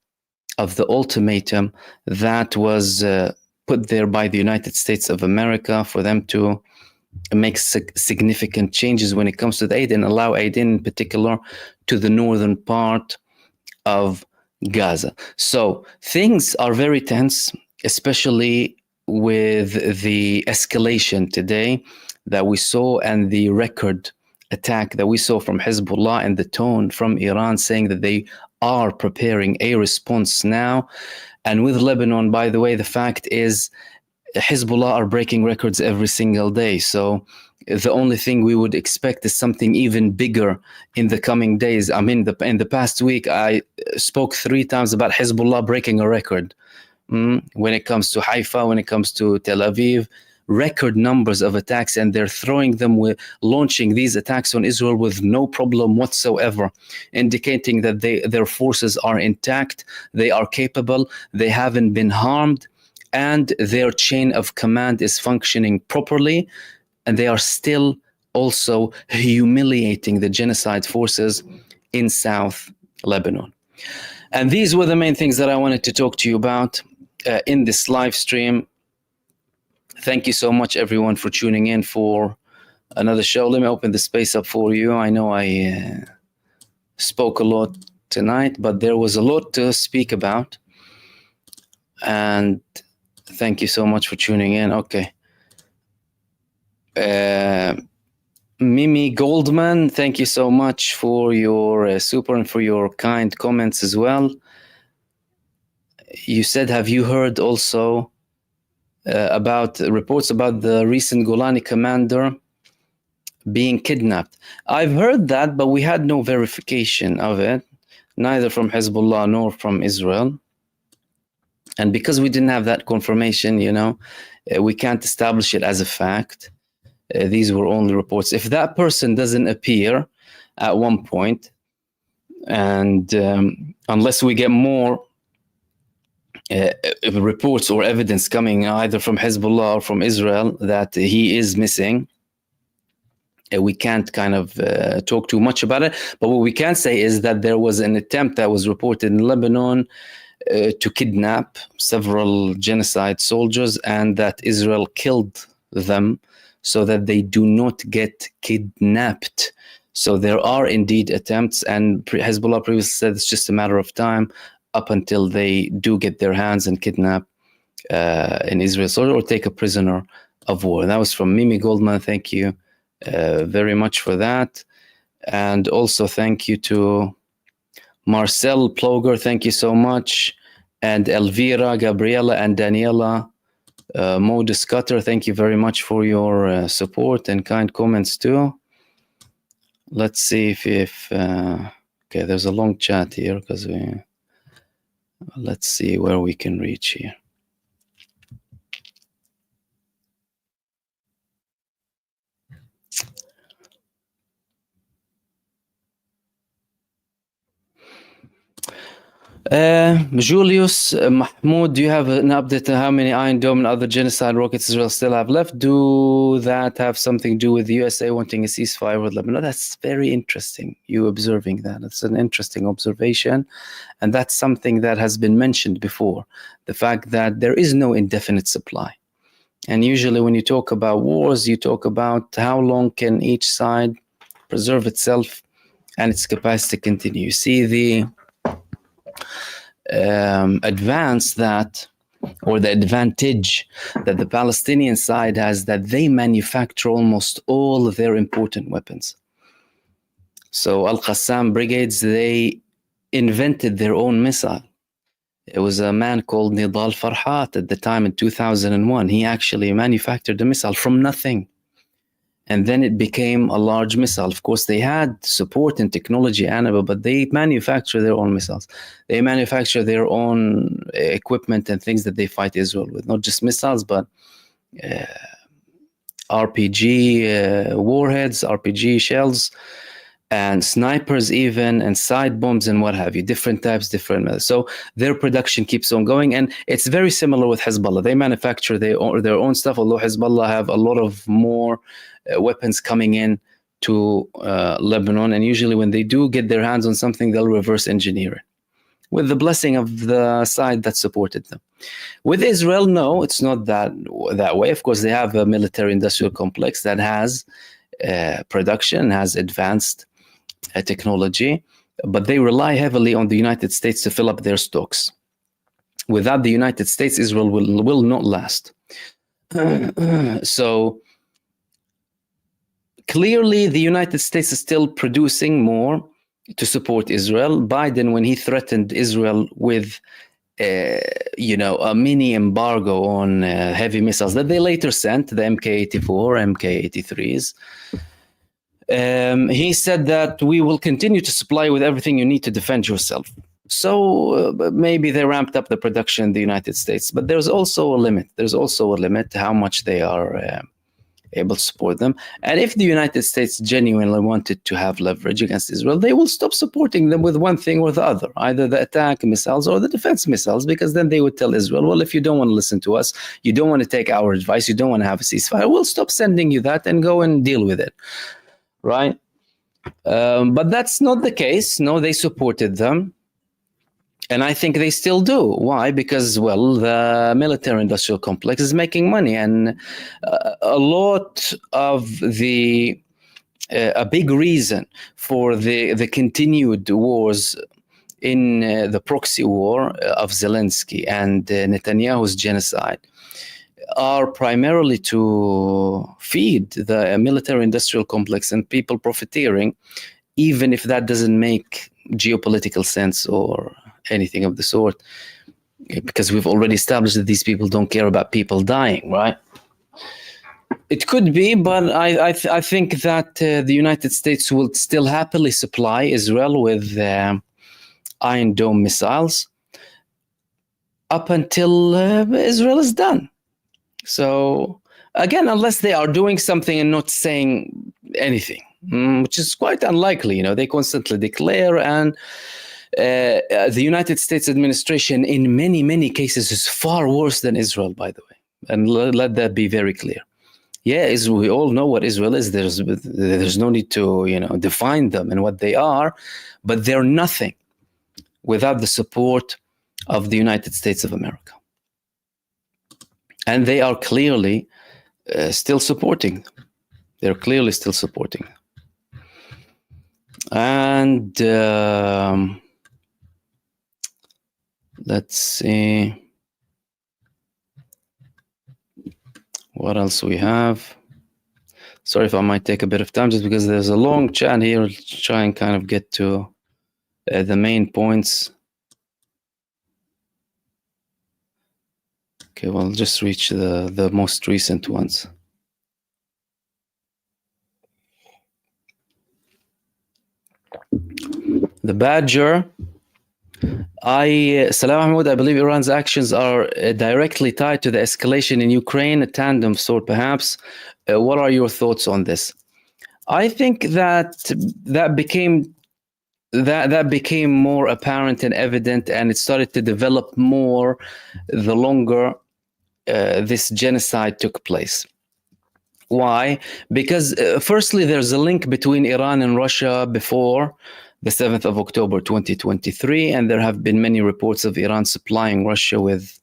of the ultimatum that was put there by the United States of America for them to make significant changes when it comes to the aid and allow aid in particular to the northern part of Gaza. So things are very tense, especially with the escalation today that we saw and the record attack that we saw from Hezbollah and the tone from Iran saying that they are preparing a response now. And with Lebanon, by the way, the fact is Hezbollah are breaking records every single day. So the only thing we would expect is something even bigger in the coming days. I mean, in the past week, I spoke 3 times about Hezbollah breaking a record. When it comes to Haifa, when it comes to Tel Aviv, record numbers of attacks, and they're throwing them with launching these attacks on Israel with no problem whatsoever, indicating that their forces are intact, they are capable, they haven't been harmed, and their chain of command is functioning properly, and they are still also humiliating the genocide forces in South Lebanon. And these were the main things that I wanted to talk to you about in this live stream. Thank you so much, everyone, for tuning in for another show. Let me open the space up for you. I know I spoke a lot tonight, but there was a lot to speak about. And thank you so much for tuning in. Okay. Mimi Goldman, thank you so much for your super and for your kind comments as well. You said, have you heard also about reports about the recent Golani commander being kidnapped? I've heard that, but we had no verification of it, neither from Hezbollah nor from Israel. And because we didn't have that confirmation, we can't establish it as a fact. These were only reports. If that person doesn't appear at one point, and unless we get more reports or evidence coming either from Hezbollah or from Israel that he is missing, we can't kind of talk too much about it. But what we can say is that there was an attempt that was reported in Lebanon to kidnap several genocide soldiers, and that Israel killed them so that they do not get kidnapped. So there are indeed attempts, and Hezbollah previously said it's just a matter of time up until they do get their hands and kidnap an Israeli soldier or take a prisoner of war. And that was from Mimi Goldman. Thank you very much for that. And also thank you to Marcel Ploger. Thank you so much. And Elvira, Gabriela, and Daniela Modus Cutter. Thank you very much for your support and kind comments too. Let's see if okay, there's a long chat here because let's see where we can reach here. Julius, Mahmoud, do you have an update on how many Iron Dome and other genocide rockets Israel still have left? Do that have something to do with the USA wanting a ceasefire with Lebanon? That's very interesting, you observing that. It's an interesting observation. And that's something that has been mentioned before, the fact that there is no indefinite supply. And usually when you talk about wars, you talk about how long can each side preserve itself and its capacity to continue. You see the advance that, or the advantage that the Palestinian side has, that they manufacture almost all of their important weapons. So Al-Qassam brigades, they invented their own missile. It was a man called Nidal Farhat at the time in 2001. He actually manufactured a missile from nothing. And then it became a large missile. Of course, they had support in technology, but they manufacture their own missiles. They manufacture their own equipment and things that they fight Israel with. Not just missiles, but RPG warheads, RPG shells, and snipers even, and side bombs and what have you, different types, different methods. So their production keeps on going, and it's very similar with Hezbollah. They manufacture their own stuff, although Hezbollah have a lot of more weapons coming in to Lebanon, and usually when they do get their hands on something, they'll reverse engineer it with the blessing of the side that supported them. With Israel, no, it's not that way. Of course, they have a military-industrial complex that has production, has advanced technology, but they rely heavily on the United States to fill up their stocks. Without the United States, Israel will not last. So clearly, the United States is still producing more to support Israel. Biden, when he threatened Israel with a mini embargo on heavy missiles that they later sent, the MK-84, MK-83s, he said that we will continue to supply with everything you need to defend yourself. So maybe they ramped up the production in the United States, but there's also a limit. There's also a limit to how much they are able to support them. And if the United States genuinely wanted to have leverage against Israel, they will stop supporting them with one thing or the other, either the attack missiles or the defense missiles, because then they would tell Israel, well, if you don't want to listen to us, you don't want to take our advice, you don't want to have a ceasefire, we'll stop sending you that and go and deal with it, right? But that's not the case. No, they supported them. And I think they still do. Why? Because, well, the military-industrial complex is making money, and a lot of a big reason for the continued wars in the proxy war of Zelensky and Netanyahu's genocide are primarily to feed the military-industrial complex and people profiteering, even if that doesn't make geopolitical sense or anything of the sort, because we've already established that these people don't care about people dying, right? It could be, but I think that the United States will still happily supply Israel with Iron Dome missiles up until Israel is done. So again, unless they are doing something and not saying anything, which is quite unlikely. They constantly declare, and the United States administration in many cases is far worse than Israel, by the way, and let that be very clear. Yeah, we all know what Israel is. There's no need to define them and what they are, but they're nothing without the support of the United States of America, and they are clearly still supporting. They're clearly still supporting, and let's see what else we have. Sorry if I might take a bit of time, just because there's a long chat here. Let's try and kind of get to the main points. Okay, well, just reach the most recent ones. The Badger. Salam Mahmoud, I believe Iran's actions are directly tied to the escalation in Ukraine, a tandem sort perhaps. What are your thoughts on this? I think that became that became more apparent and evident, and it started to develop more the longer this genocide took place. Why? Because firstly, there's a link between Iran and Russia before the 7th of October 2023, and there have been many reports of Iran supplying Russia with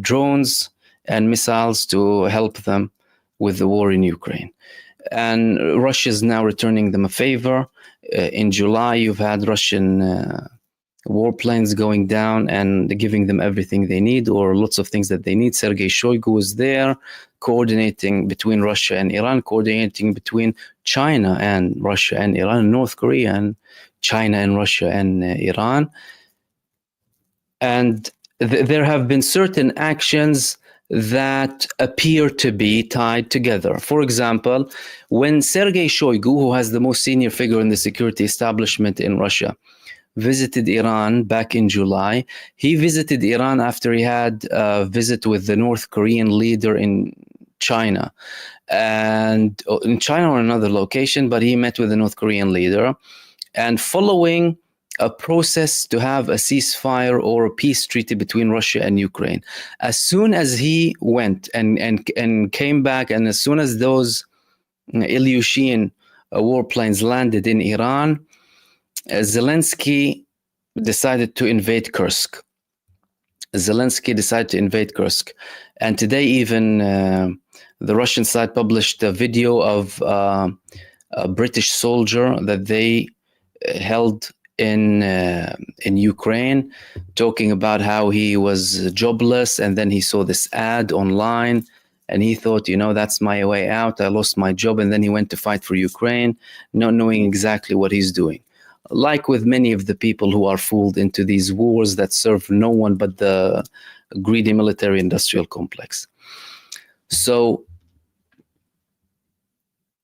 drones and missiles to help them with the war in Ukraine. And Russia is now returning them a favor. In July, you've had Russian warplanes going down and giving them everything they need, or lots of things that they need. Sergei Shoigu is there, coordinating between Russia and Iran, coordinating between China and Russia and Iran, North Korea and China and Russia and Iran. And there have been certain actions that appear to be tied together. For example, when Sergei Shoigu, who has the most senior figure in the security establishment in Russia, visited Iran back in July, he visited Iran after he had a visit with the North Korean leader in China, and in China or another location, but he met with the North Korean leader. And following a process to have a ceasefire or a peace treaty between Russia and Ukraine, as soon as he went and came back, and as soon as those Ilyushin warplanes landed in Iran, Zelensky decided to invade Kursk. And today even the Russian side published a video of a British soldier that they held in Ukraine, talking about how he was jobless, and then he saw this ad online and he thought, you know, that's my way out. I lost my job, and then he went to fight for Ukraine, not knowing exactly what he's doing. Like with many of the people who are fooled into these wars that serve no one but the greedy military-industrial complex. So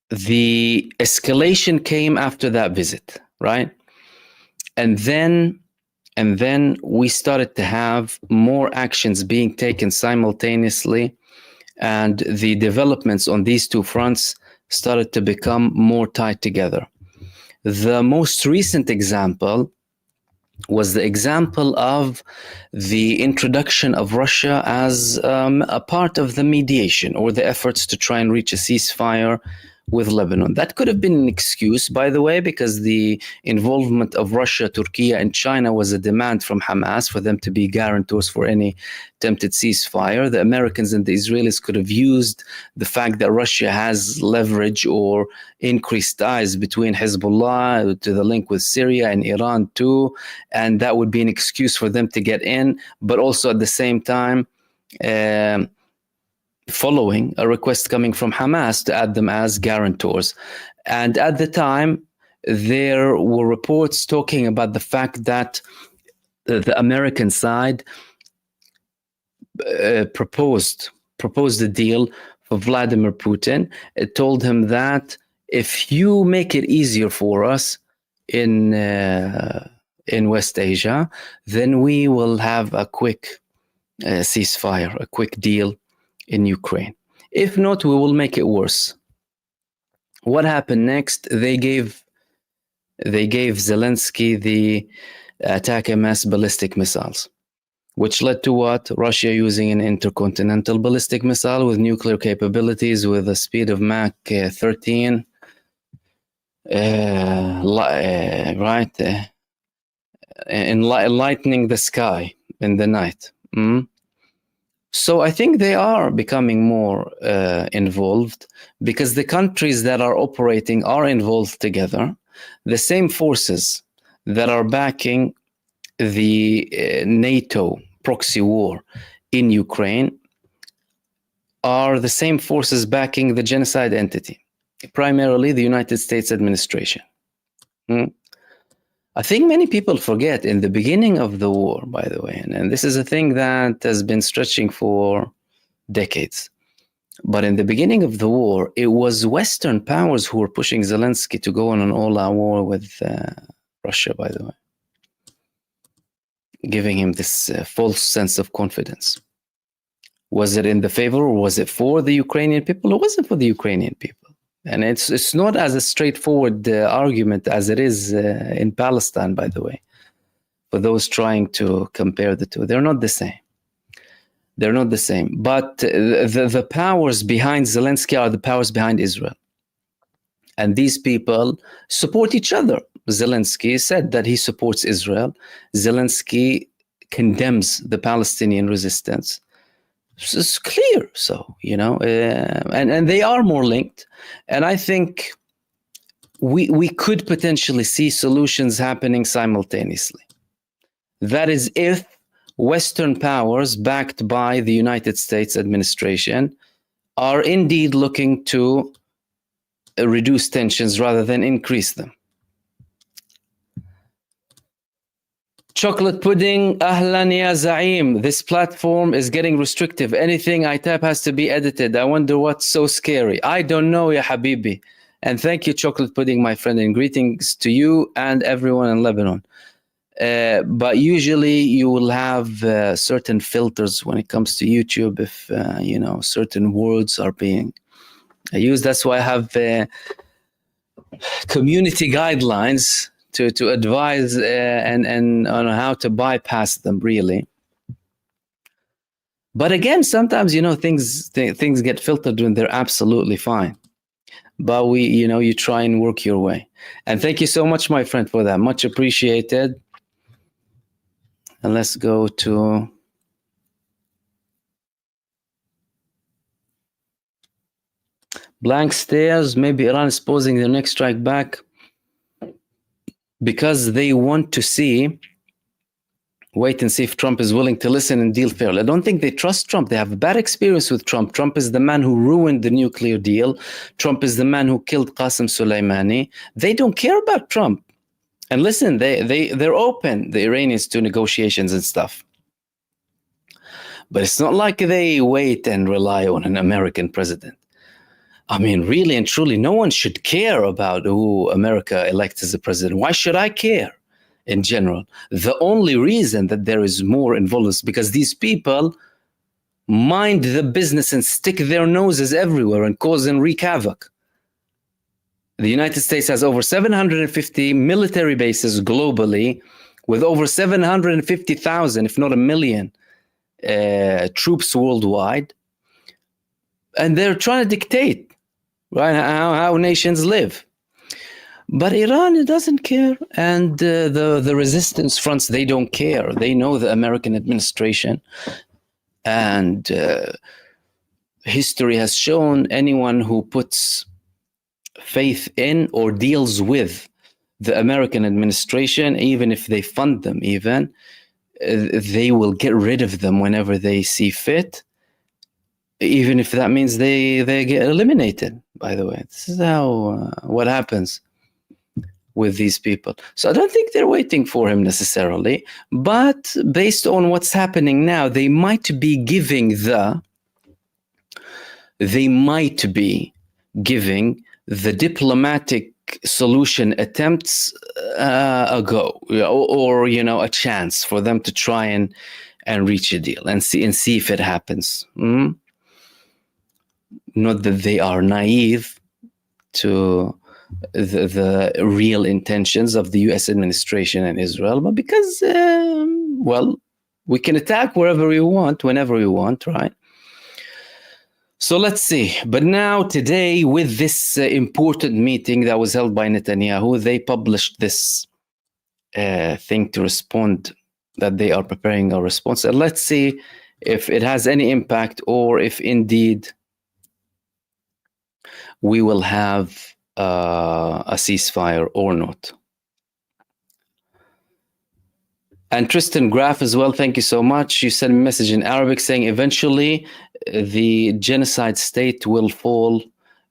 the escalation came after that visit, right? And then we started to have more actions being taken simultaneously, and the developments on these two fronts started to become more tied together. The most recent example was the example of the introduction of Russia as a part of the mediation or the efforts to try and reach a ceasefire with Lebanon. That could have been an excuse, by the way, because the involvement of Russia, Turkey, and China was a demand from Hamas for them to be guarantors for any attempted ceasefire. The Americans and the Israelis could have used the fact that Russia has leverage or increased ties between Hezbollah to the link with Syria and Iran too, and that would be an excuse for them to get in, but also at the same time following a request coming from Hamas to add them as guarantors. And at the time, there were reports talking about the fact that the American side proposed a deal for Vladimir Putin. It told him that if you make it easier for us in West Asia, then we will have a quick ceasefire, a quick deal in Ukraine. If not, we will make it worse. What happened next? They gave Zelensky the attack-MS ballistic missiles, which led to what? Russia using an intercontinental ballistic missile with nuclear capabilities with a speed of Mach 13, enlightening the sky in the night. So I think they are becoming more involved, because the countries that are operating are involved together. The same forces that are backing the NATO proxy war in Ukraine are the same forces backing the genocide entity, primarily the United States administration. I think many people forget in the beginning of the war, by the way, and this is a thing that has been stretching for decades. But in the beginning of the war, it was Western powers who were pushing Zelensky to go on an all-out war with Russia, by the way, giving him this false sense of confidence. Was it in the favor, or was it for the Ukrainian people? It wasn't for the Ukrainian people. And it's not as a straightforward argument as it is in Palestine, by the way. For those trying to compare the two, they're not the same. They're not the same. But the powers behind Zelensky are the powers behind Israel. And these people support each other. Zelensky said that he supports Israel. Zelensky condemns the Palestinian resistance. It's clear, so, you know, and they are more linked. And I think we could potentially see solutions happening simultaneously. That is if Western powers backed by the United States administration are indeed looking to reduce tensions rather than increase them. Chocolate pudding, ahlan ya Zaim. This platform is getting restrictive. Anything I type has to be edited. I wonder what's so scary. I don't know, ya Habibi. And thank you, Chocolate Pudding, my friend, and greetings to you and everyone in Lebanon. But usually you will have certain filters when it comes to YouTube if, you know, certain words are being used. That's why I have community guidelines to advise and on how to bypass them, really. But again, sometimes, you know, things get filtered when they're absolutely fine. But you know, you try and work your way. And thank you so much, my friend, for that. Much appreciated. And let's go to blank stares. Maybe Iran is posing their next strike back because they want to wait and see if Trump is willing to listen and deal fairly. I don't think they trust Trump. They have a bad experience with Trump. Trump is the man who ruined the nuclear deal. Trump is the man who killed Qasem Soleimani. They don't care about Trump. And listen, they're open, the Iranians, to negotiations and stuff. But it's not like they wait and rely on an American president. I mean, really and truly, no one should care about who America elects as a president. Why should I care in general? The only reason that there is more involvement is because these people mind the business and stick their noses everywhere and cause and wreak havoc. The United States has over 750 military bases globally with over 750,000, if not a million, troops worldwide. And they're trying to dictate, right, how nations live. But Iran doesn't care. And the resistance fronts, they don't care. They know the American administration. And history has shown anyone who puts faith in or deals with the American administration, even if they fund them, even they will get rid of them whenever they see fit, even if that means they get eliminated. By the way, this is how what happens with these people. So I don't think they're waiting for him necessarily, but based on what's happening now, they might be giving the diplomatic solution attempts a go, or you know, a chance for them to try and reach a deal and see if it happens. Not that they are naive to the real intentions of the U.S. administration and Israel, but because well, we can attack wherever we want, whenever we want, right? So let's see. But now today, with this important meeting that was held by Netanyahu, they published this thing to respond, that they are preparing a response. And let's see if it has any impact, or if indeed we will have a ceasefire or not. And Tristan Graff as well, thank you so much. You sent me a message in Arabic saying eventually the genocide state will fall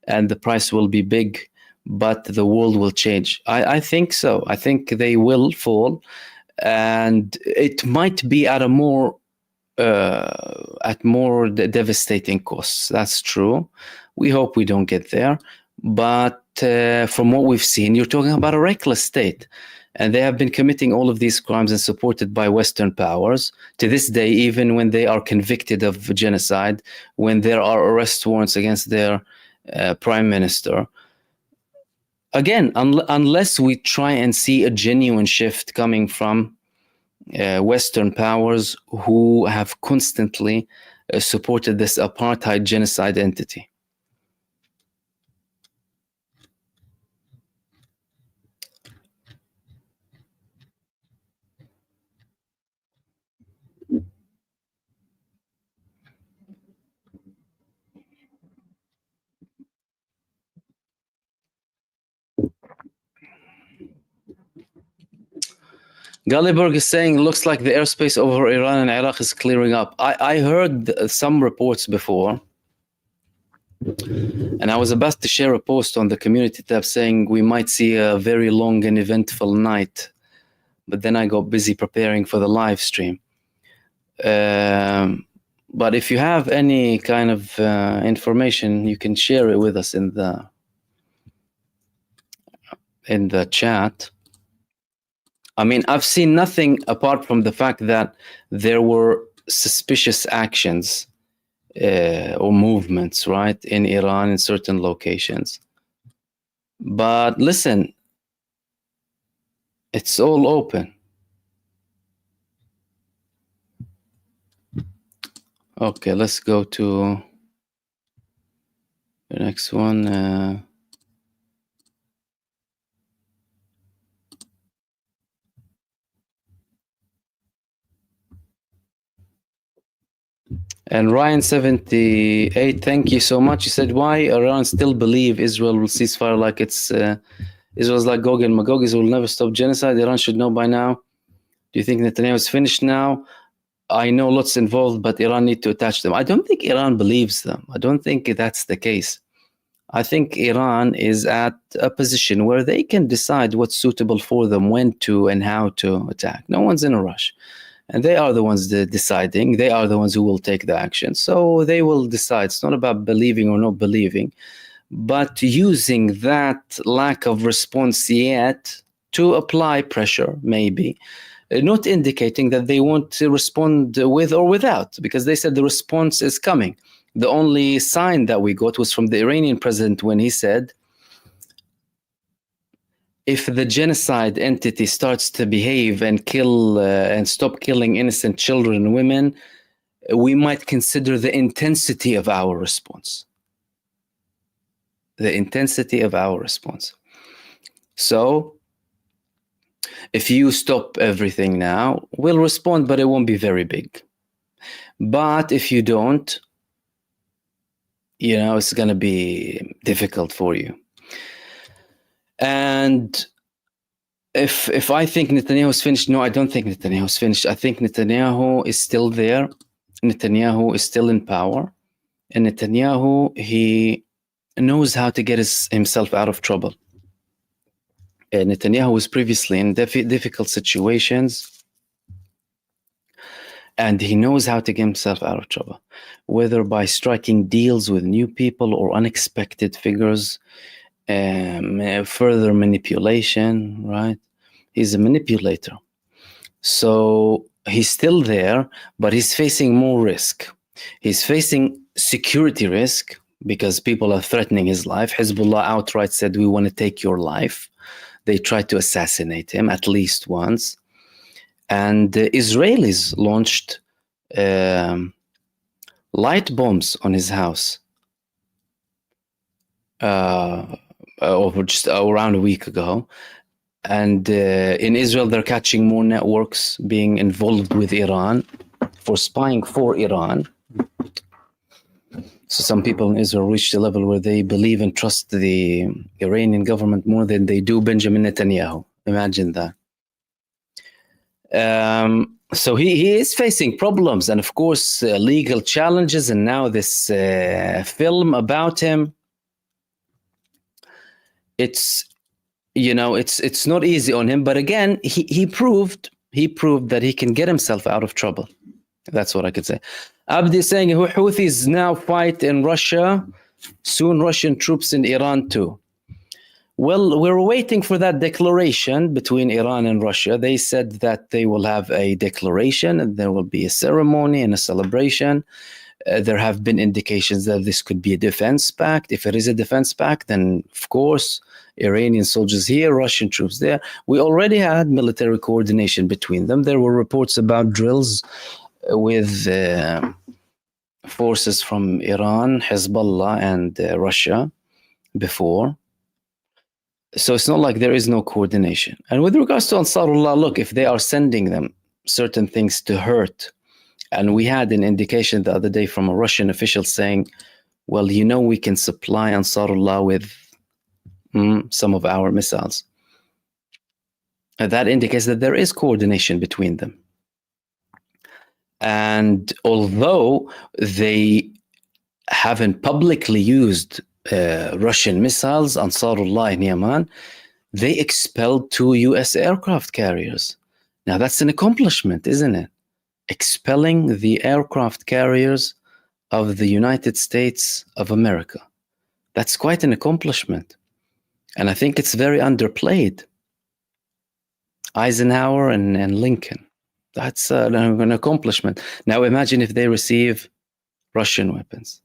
and the price will be big, but the world will change. I think so. I think they will fall, and it might be at more devastating costs. That's true. We hope we don't get there. But from what we've seen, you're talking about a reckless state. And they have been committing all of these crimes and supported by Western powers. To this day, even when they are convicted of genocide, when there are arrest warrants against their prime minister, again, unless we try and see a genuine shift coming from Western powers who have constantly supported this apartheid genocide entity. Gulliberg is saying, looks like the airspace over Iran and Iraq is clearing up. I heard some reports before, and I was about to share a post on the community tab saying we might see a very long and eventful night, but then I got busy preparing for the live stream. But if you have any kind of information, you can share it with us in the chat. I mean, I've seen nothing apart from the fact that there were suspicious actions or movements, right, in Iran in certain locations. But listen, it's all open. Okay, let's go to the next one. And Ryan78, thank you so much. He said, why Iran still believe Israel will ceasefire like it's Israel's like Gog and Magog. Israel will never stop genocide. Iran should know by now. Do you think Netanyahu is finished now? I know lots involved, but Iran need to attach them. I don't think Iran believes them. I don't think that's the case. I think Iran is at a position where they can decide what's suitable for them, when to and how to attack. No one's in a rush. And they are the ones deciding. They are the ones who will take the action. So they will decide. It's not about believing or not believing, but using that lack of response yet to apply pressure, maybe, not indicating that they want to respond with or without, because they said the response is coming. The only sign that we got was from the Iranian president when he said, if the genocide entity starts to behave and kill and stop killing innocent children and women, we might consider the intensity of our response. The intensity of our response. So, if you stop everything now, we'll respond, but it won't be very big. But if you don't, it's going to be difficult for you. And if I think Netanyahu is finished, no, I don't think Netanyahu is finished. I think Netanyahu is still there. Netanyahu is still in power. And Netanyahu, he knows how to get himself out of trouble. Netanyahu was previously in difficult situations, and he knows how to get himself out of trouble, whether by striking deals with new people or unexpected figures, further manipulation, right? He's a manipulator. So he's still there, but he's facing more risk. He's facing security risk because people are threatening his life. Hezbollah outright said, we want to take your life. They tried to assassinate him at least once. And the Israelis launched light bombs on his house over just around a week ago. And in Israel, they're catching more networks being involved with Iran for spying for Iran. So some people in Israel reached a level where they believe and trust the Iranian government more than they do Benjamin Netanyahu. Imagine that. So he is facing problems, and of course legal challenges, and now this film about him. It's not easy on him, but again he proved that he can get himself out of trouble. That's what I could say. Abdi is saying Houthis now fight in Russia, soon Russian troops in Iran too. Well, we're waiting for that declaration between Iran and Russia. They said that they will have a declaration and there will be a ceremony and a celebration. There have been indications that this could be a defense pact. If it is a defense pact, then of course, Iranian soldiers here, Russian troops there. We already had military coordination between them. There were reports about drills with forces from Iran, Hezbollah, and Russia before. So it's not like there is no coordination. And with regards to Ansarullah, look, if they are sending them certain things to hurt, and we had an indication the other day from a Russian official saying, well, you know, we can supply Ansarullah with some of our missiles. And that indicates that there is coordination between them. And although they haven't publicly used Russian missiles, Ansarullah in Yemen, they expelled 2 US aircraft carriers. Now that's an accomplishment, isn't it? Expelling the aircraft carriers of the United States of America. That's quite an accomplishment. And I think it's very underplayed. Eisenhower and Lincoln. That's an accomplishment. Now imagine if they receive Russian weapons.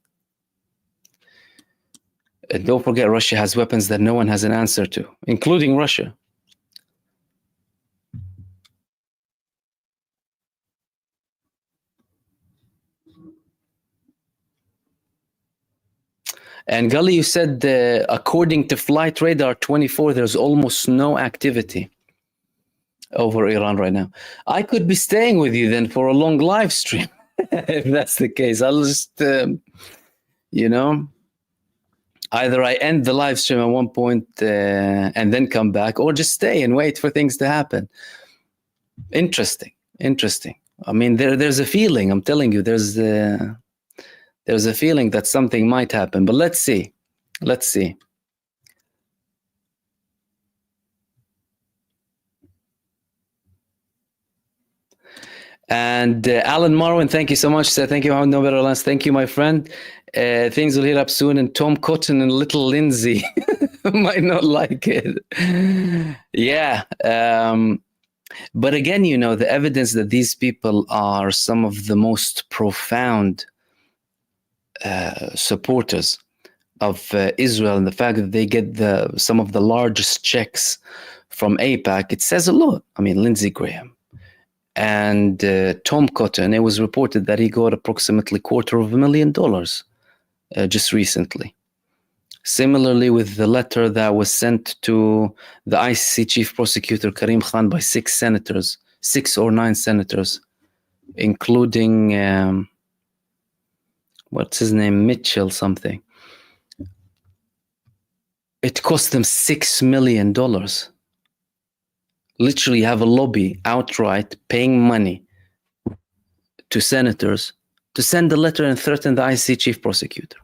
And don't forget, Russia has weapons that no one has an answer to, including Russia. And Gully, you said according to Flight Radar 24, there's almost no activity over Iran right now. I could be staying with you then for a long live stream, if that's the case. I'll just, you know, either I end the live stream at one point and then come back, or just stay and wait for things to happen. Interesting, interesting. I mean, there's a feeling, I'm telling you, there's a feeling that something might happen, but let's see. Let's see. And Alan Marwin, thank you so much. Thank you, Mohammed No Better Lance. Thank you, my friend. Things will heat up soon, and Tom Cotton and little Lindsey might not like it. Yeah. But again, you know, the evidence that these people are some of the most profound supporters of Israel, and the fact that they get some of the largest checks from AIPAC, it says a lot. I mean, Lindsey Graham and Tom Cotton, it was reported that he got approximately $250,000 just recently. Similarly, with the letter that was sent to the ICC Chief Prosecutor Karim Khan by 6 or 9 senators, including what's his name, Mitchell something. It cost them $6 million. Literally have a lobby outright paying money to senators to send a letter and threaten the ICC Chief Prosecutor.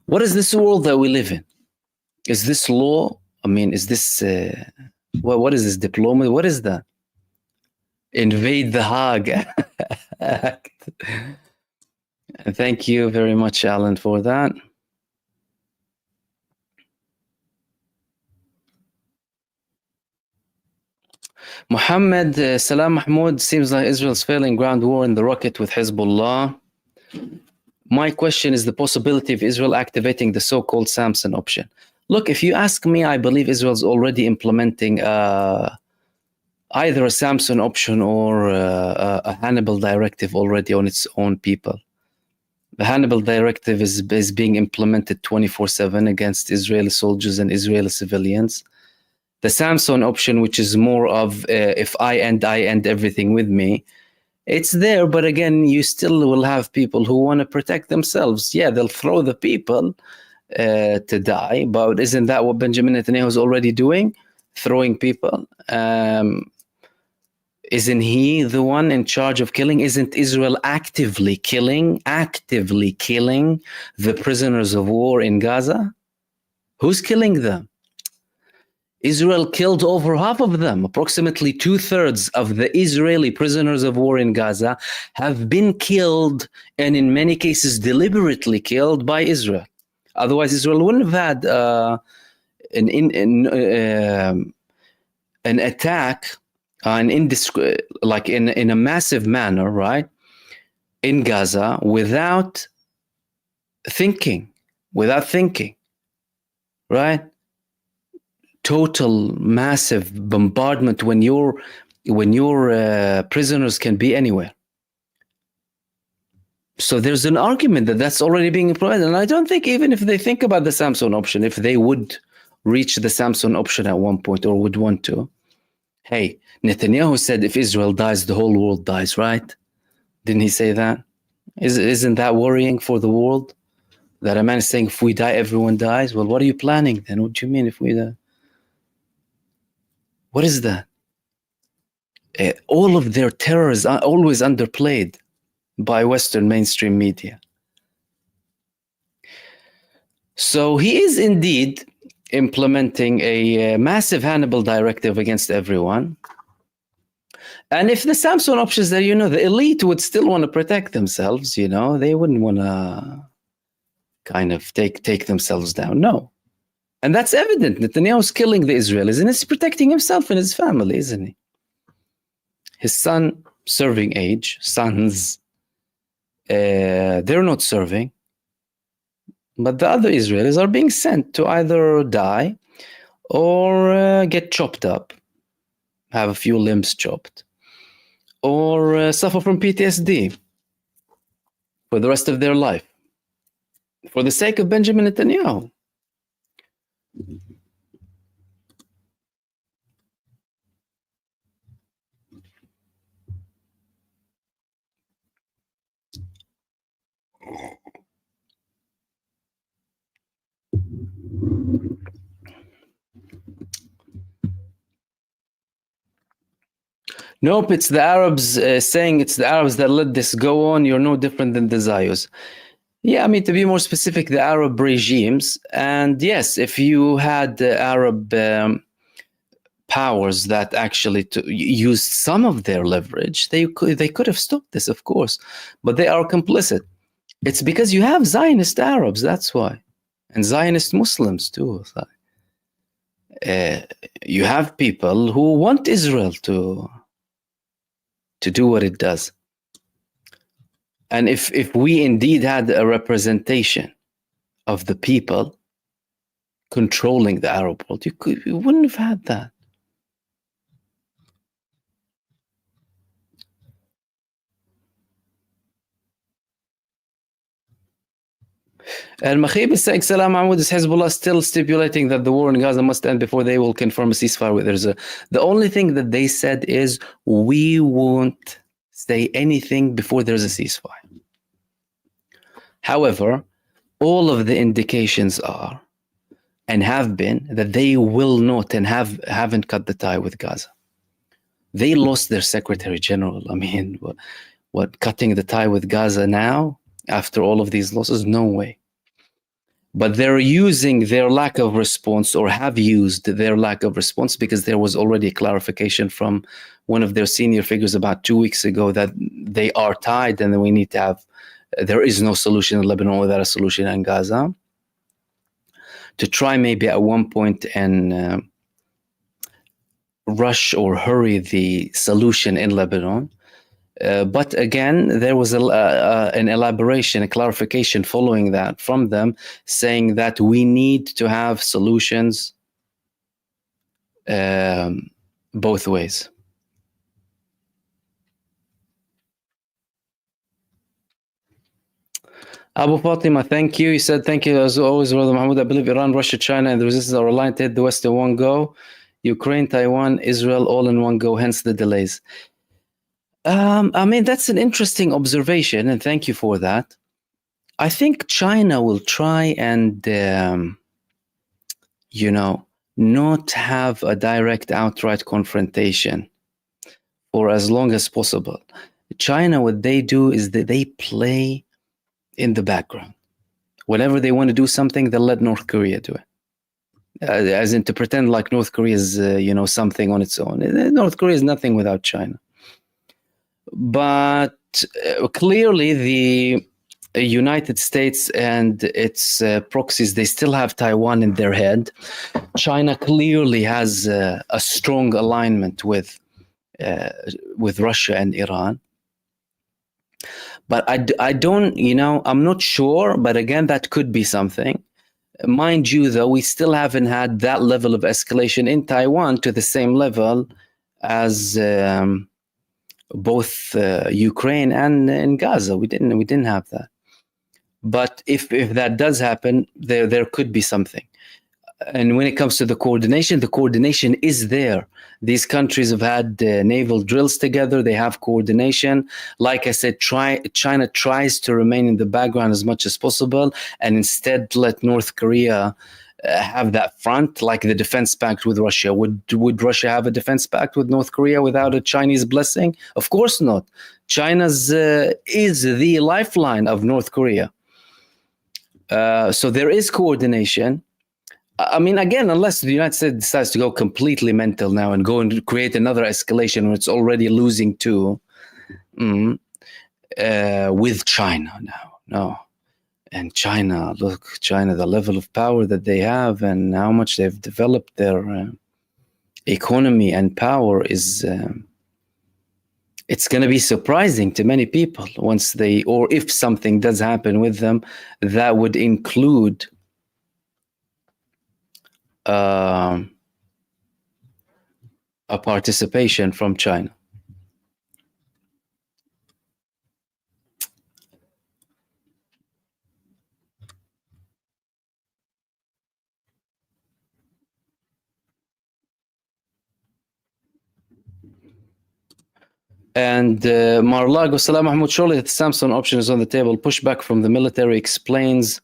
What is this world that we live in? Is this law? I mean, is this, what is this, diplomacy? What is that? Invade the Hague Act. And thank you very much, Alan, for that. Mohammed, Salam Mahmoud, seems like Israel's failing ground war in the rocket with Hezbollah. My question is the possibility of Israel activating the so-called Samson option. Look, if you ask me, I believe Israel's already implementing either a Samson option or a Hannibal directive already on its own people. The Hannibal directive is being implemented 24/7 against Israeli soldiers and Israeli civilians. The Samson option, which is more of if I end everything with me, it's there, but again, you still will have people who want to protect themselves. Yeah, they'll throw the people to die, but isn't that what Benjamin Netanyahu is already doing? Throwing people? Isn't he the one in charge of killing? Isn't Israel actively killing the prisoners of war in Gaza? Who's killing them? Israel killed over half of them. Approximately 2/3 of the Israeli prisoners of war in Gaza have been killed, and in many cases deliberately killed by Israel. Otherwise, Israel wouldn't have had an attack, in a massive manner, right? in Gaza without thinking, right? Total massive bombardment when your prisoners can be anywhere. So there's an argument that that's already being implemented. And I don't think even if they think about the Samson option, if they would reach the Samson option at one point or would want to, hey, Netanyahu said if Israel dies, the whole world dies, right? Didn't he say that? Isn't that worrying for the world? That a man is saying, if we die, everyone dies? Well, what are you planning then? What do you mean if we die? What is that? All of their terror is always underplayed by Western mainstream media. So he is indeed implementing a massive Hannibal directive against everyone. And if the Samson option is there, the elite would still want to protect themselves, they wouldn't want to kind of take themselves down. No. And that's evident. Netanyahu's killing the Israelis and he's protecting himself and his family, isn't he? His son, serving age, sons, they're not serving. But the other Israelis are being sent to either die or get chopped up, have a few limbs chopped, or suffer from PTSD for the rest of their life, for the sake of Benjamin Netanyahu. Nope, it's the Arabs saying it's the Arabs that let this go on. You're no different than the Zios. Yeah, I mean, to be more specific, the Arab regimes. And yes, if you had Arab powers that actually used some of their leverage, they could have stopped this, of course. But they are complicit. It's because you have Zionist Arabs, that's why. And Zionist Muslims too. You have people who want Israel to do what it does. And if we indeed had a representation of the people controlling the Arab world, you wouldn't have had that. Al-Makhib is saying, Salam Mahmoud, is Hezbollah still stipulating that the war in Gaza must end before they will confirm a ceasefire with Israel? The only thing that they said is, we won't say anything before there's a ceasefire. However, all of the indications are, and have been, that they will not and haven't cut the tie with Gaza. They lost their Secretary General. I mean, what cutting the tie with Gaza now, after all of these losses? No way. But they're using their lack of response, or have used their lack of response, because there was already a clarification from one of their senior figures about 2 weeks ago that they are tied and that we need to have, there is no solution in Lebanon without a solution in Gaza. To try maybe at one point and rush or hurry the solution in Lebanon. But again, there was an elaboration, a clarification following that from them, saying that we need to have solutions both ways. Abu Fatima, thank you. He said, thank you as always, Brother Mahmoud. I believe Iran, Russia, China, and the resistance are aligned to hit the West in one go. Ukraine, Taiwan, Israel, all in one go, hence the delays. I mean, that's an interesting observation, and thank you for that. I think China will try and, not have a direct, outright confrontation for as long as possible. China, what they do is that they play in the background. Whenever they want to do something, they'll let North Korea do it. As in to pretend like North Korea is, something on its own. North Korea is nothing without China. But clearly the United States and its proxies, they still have Taiwan in their head. China clearly has a strong alignment with Russia and Iran. But I don't, I'm not sure. But again, that could be something. Mind you, though, we still haven't had that level of escalation in Taiwan to the same level as both Ukraine and in Gaza. We didn't have that. But if that does happen, there could be something. And when it comes to the coordination is there. These countries have had naval drills together. They have coordination. Like I said, China tries to remain in the background as much as possible and instead let North Korea have that front, like the defense pact with Russia. Would Russia have a defense pact with North Korea without a Chinese blessing? Of course not. China's is the lifeline of North Korea. So there is coordination. I mean, again, unless the United States decides to go completely mental now and go and create another escalation where it's already losing too, with China now. No. And China, the level of power that they have and how much they've developed their economy and power is, it's going to be surprising to many people once or if something does happen with them, that would include a participation from China. And Mar-a-Lago, Salam Mahmoud, surely the Samson option is on the table. Pushback from the military explains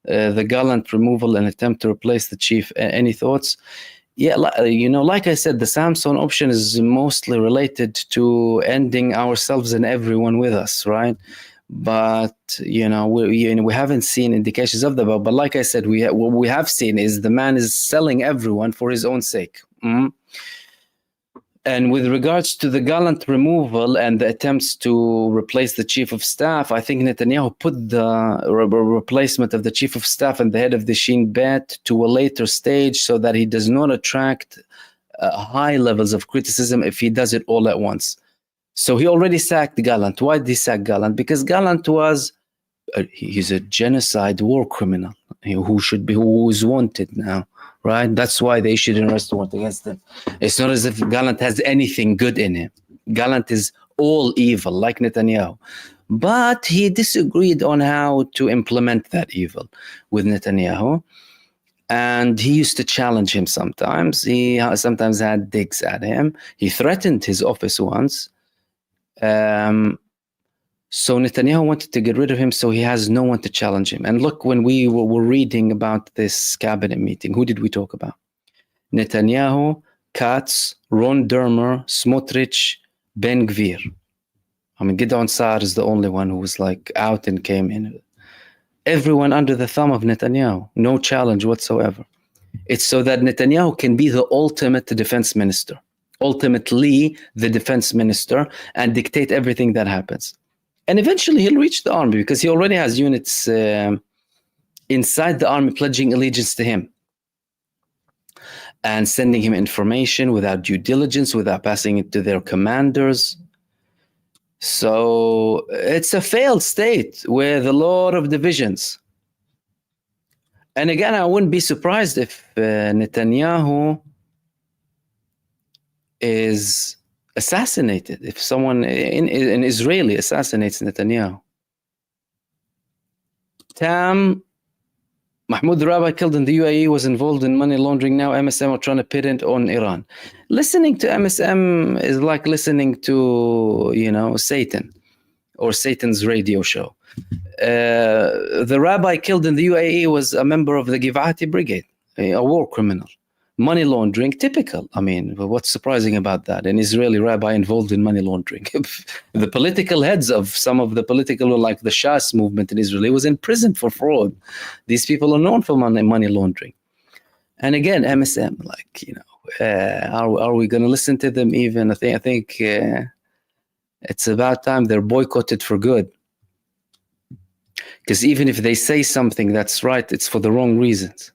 the gallant removal and attempt to replace the chief. Any thoughts? Yeah, like I said, the Samson option is mostly related to ending ourselves and everyone with us, right? But we haven't seen indications of that. But like I said, what we have seen is the man is selling everyone for his own sake. And with regards to the gallant removal and the attempts to replace the chief of staff, I think Netanyahu put the replacement of the chief of staff and the head of the Shin Bet to a later stage so that he does not attract high levels of criticism if he does it all at once. So he already sacked Gallant. Why did he sack Gallant? Because Gallant he's a genocide war criminal who is wanted now. Right, that's why they issued an arrest warrant against him. It's not as if Gallant has anything good in him. Gallant is all evil, like Netanyahu. But he disagreed on how to implement that evil with Netanyahu. And he used to challenge him sometimes. He sometimes had digs at him. He threatened his office once. So Netanyahu wanted to get rid of him, so he has no one to challenge him. And look, when we were reading about this cabinet meeting, who did we talk about? Netanyahu, Katz, Ron Dermer, Smotrich, Ben Gvir. I mean, Gideon Saar is the only one who was like out and came in. Everyone under the thumb of Netanyahu, no challenge whatsoever. It's so that Netanyahu can be the ultimate defense minister, ultimately the defense minister, and dictate everything that happens. And eventually he'll reach the army because he already has units inside the army pledging allegiance to him and sending him information without due diligence, without passing it to their commanders. So it's a failed state with a lot of divisions. And again, I wouldn't be surprised if Netanyahu is assassinated, if someone an Israeli assassinates Netanyahu. Tam, Mahmoud, the rabbi killed in the UAE, was involved in money laundering. Now MSM are trying to pin it on Iran. Listening to MSM is like listening to, Satan or Satan's radio show. The rabbi killed in the UAE was a member of the Givati Brigade, a war criminal. Money laundering, typical. I mean, what's surprising about that? An Israeli rabbi involved in money laundering. The political heads of some of the political, like the Shas movement in Israel, was in prison for fraud. These people are known for money laundering. And again, MSM, are we going to listen to them even? I think it's about time they're boycotted for good. Because even if they say something that's right, it's for the wrong reasons.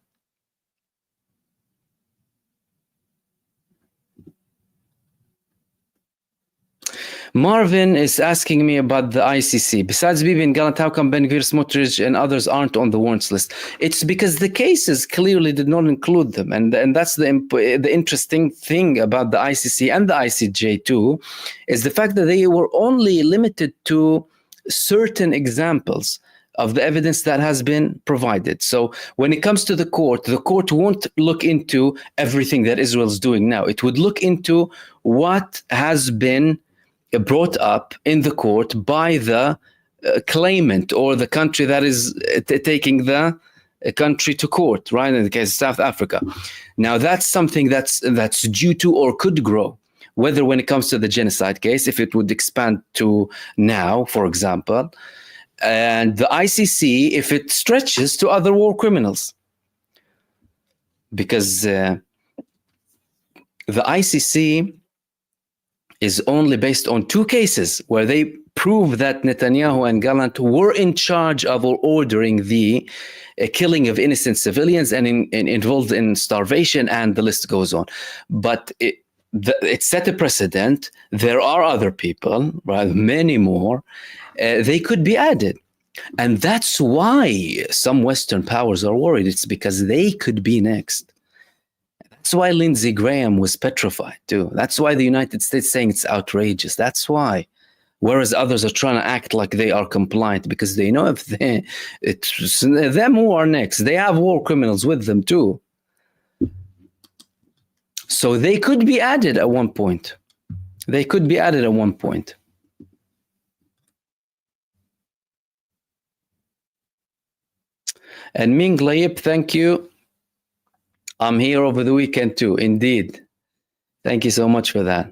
Marvin is asking me about the ICC. Besides Bibi and Gallant, how come Ben Gvir, Smotrich, and others aren't on the warrants list? It's because the cases clearly did not include them, and that's the interesting thing about the ICC and the ICJ too, is the fact that they were only limited to certain examples of the evidence that has been provided. So when it comes to the court won't look into everything that Israel is doing now. It would look into what has been brought up in the court by the claimant or the country that is taking the country to court, right? In the case of South Africa. Now that's something that's due to or could grow, whether when it comes to the genocide case, if it would expand to now, for example, and the ICC, if it stretches to other war criminals. Because the ICC is only based on 2 cases where they prove that Netanyahu and Gallant were in charge of or ordering the killing of innocent civilians and involved in starvation, and the list goes on. But it set a precedent. There are other people, right? Many more. They could be added. And that's why some Western powers are worried. It's because they could be next. That's why Lindsey Graham was petrified too. That's why the United States saying it's outrageous. That's why. Whereas others are trying to act like they are compliant because they know if it's them who are next. They have war criminals with them too. So they could be added at one point. They could be added at one point. And Ming Layip, thank you. I'm here over the weekend too, indeed. Thank you so much for that.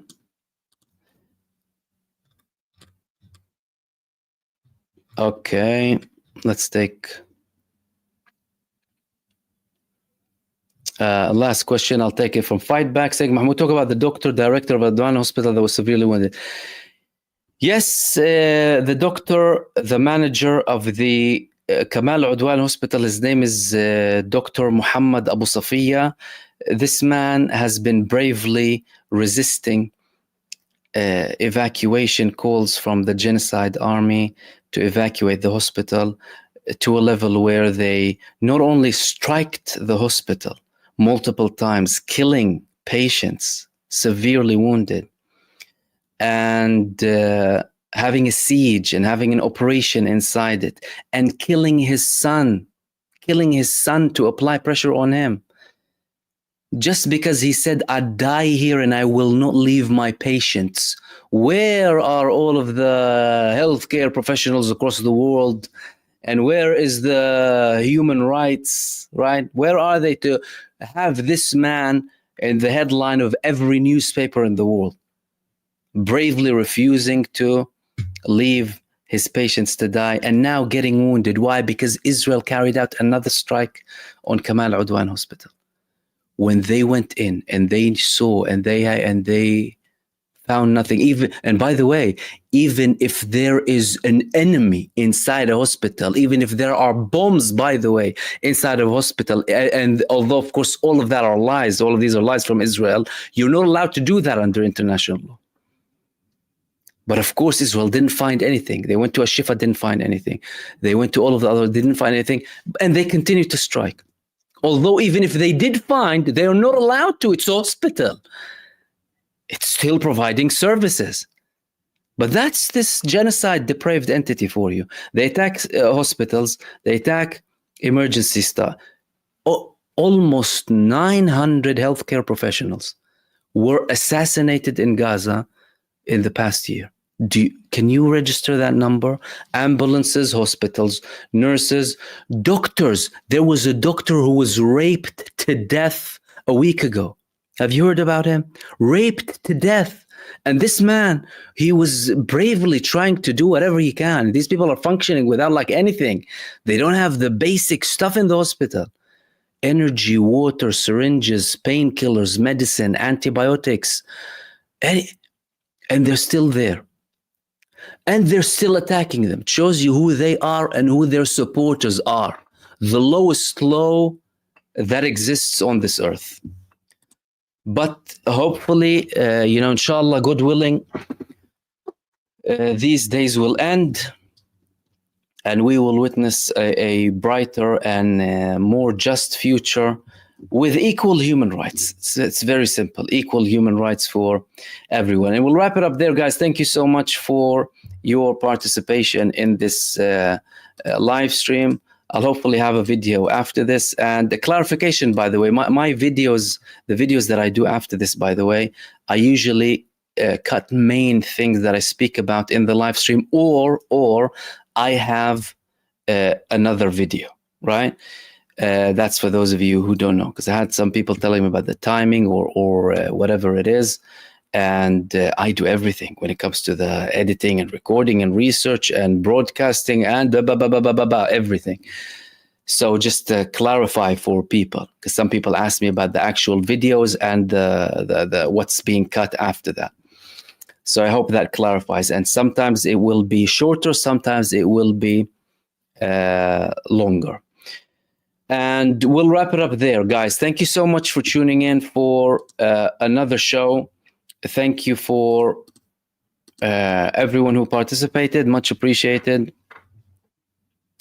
Okay, let's take last question. I'll take it from Fightback. Saying, Mahmoud, talk about the director of Adwan Hospital that was severely wounded. Yes, the doctor, the manager of the Kamal Udwan Hospital, his name is Dr. Muhammad Abu Safiya. This man has been bravely resisting evacuation calls from the genocide army to evacuate the hospital to a level where they not only striked the hospital multiple times, killing patients, severely wounded, and having a siege and having an operation inside it, and killing his son to apply pressure on him. Just because he said, I die here and I will not leave my patients. Where are all of the healthcare professionals across the world? And where is the human rights, right? Where are they to have this man in the headline of every newspaper in the world, bravely refusing to leave his patients to die and now getting wounded? Why? Because Israel carried out another strike on Kamal Udwan Hospital. When they went in and they saw and they found nothing, and by the way, even if there is an enemy inside a hospital, even if there are bombs, by the way, inside a hospital, and although of course all of that are lies, all of these are lies from Israel, you're not allowed to do that under international law. But of course, Israel didn't find anything. They went to Ashifa, didn't find anything. They went to all of the others, didn't find anything, and they continued to strike. Although even if they did find, they are not allowed to. It's a hospital. It's still providing services. But that's this genocide depraved entity for you. They attack hospitals. They attack emergency staff. Almost 900 healthcare professionals were assassinated in Gaza in the past year. Can you register that number? Ambulances, hospitals, nurses, doctors. There was a doctor who was raped to death a week ago. Have you heard about him? Raped to death. And this man, he was bravely trying to do whatever he can. These people are functioning without like anything. They don't have the basic stuff in the hospital. Energy, water, syringes, painkillers, medicine, antibiotics. And they're still there. And they're still attacking them. It shows you who they are and who their supporters are. The lowest low that exists on this earth. But hopefully, inshallah, God willing, these days will end, and we will witness a brighter and more just future with equal human rights. It's very simple, equal human rights for everyone. And we'll wrap it up there, guys. Thank you so much for your participation in this live stream. I'll hopefully have a video after this. And the clarification, by the way, my videos, the videos that I do after this, by the way, I usually cut main things that I speak about in the live stream, or I have another video, right? That's for those of you who don't know, because I had some people telling me about the timing or whatever it is. And I do everything when it comes to the editing and recording and research and broadcasting and everything. So just to clarify for people, because some people ask me about the actual videos and the what's being cut after that. So I hope that clarifies. And sometimes it will be shorter, sometimes it will be longer. And we'll wrap it up there, guys. Thank you so much for tuning in for another show. Thank you for everyone who participated. Much appreciated.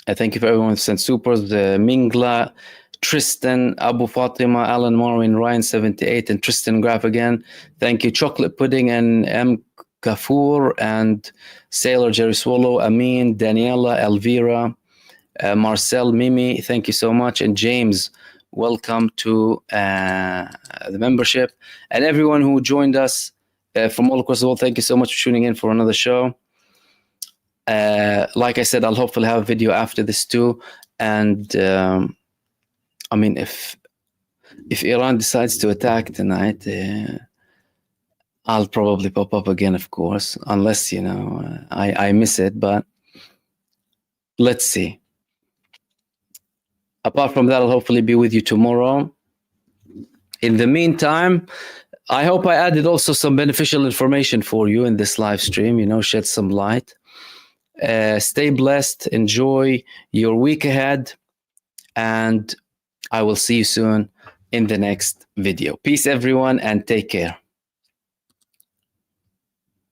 Thank you for everyone who sent supers. Mingla, Tristan, Abu Fatima, Alan Marwin, Ryan 78, and Tristan Graf again. Thank you. Chocolate Pudding and M. Kafur and Sailor Jerry Swallow, Amin, Daniela, Elvira, Marcel, Mimi, thank you so much. And James, welcome to the membership. And everyone who joined us from all across the world, thank you so much for tuning in for another show. Like I said, I'll hopefully have a video after this too. And I mean, if Iran decides to attack tonight, I'll probably pop up again, of course, unless, you know, I miss it. But let's see. Apart from that, I'll hopefully be with you tomorrow. In the meantime, I hope I added also some beneficial information for you in this live stream, you know, shed some light. Stay blessed, enjoy your week ahead, and I will see you soon in the next video. Peace, everyone, and take care.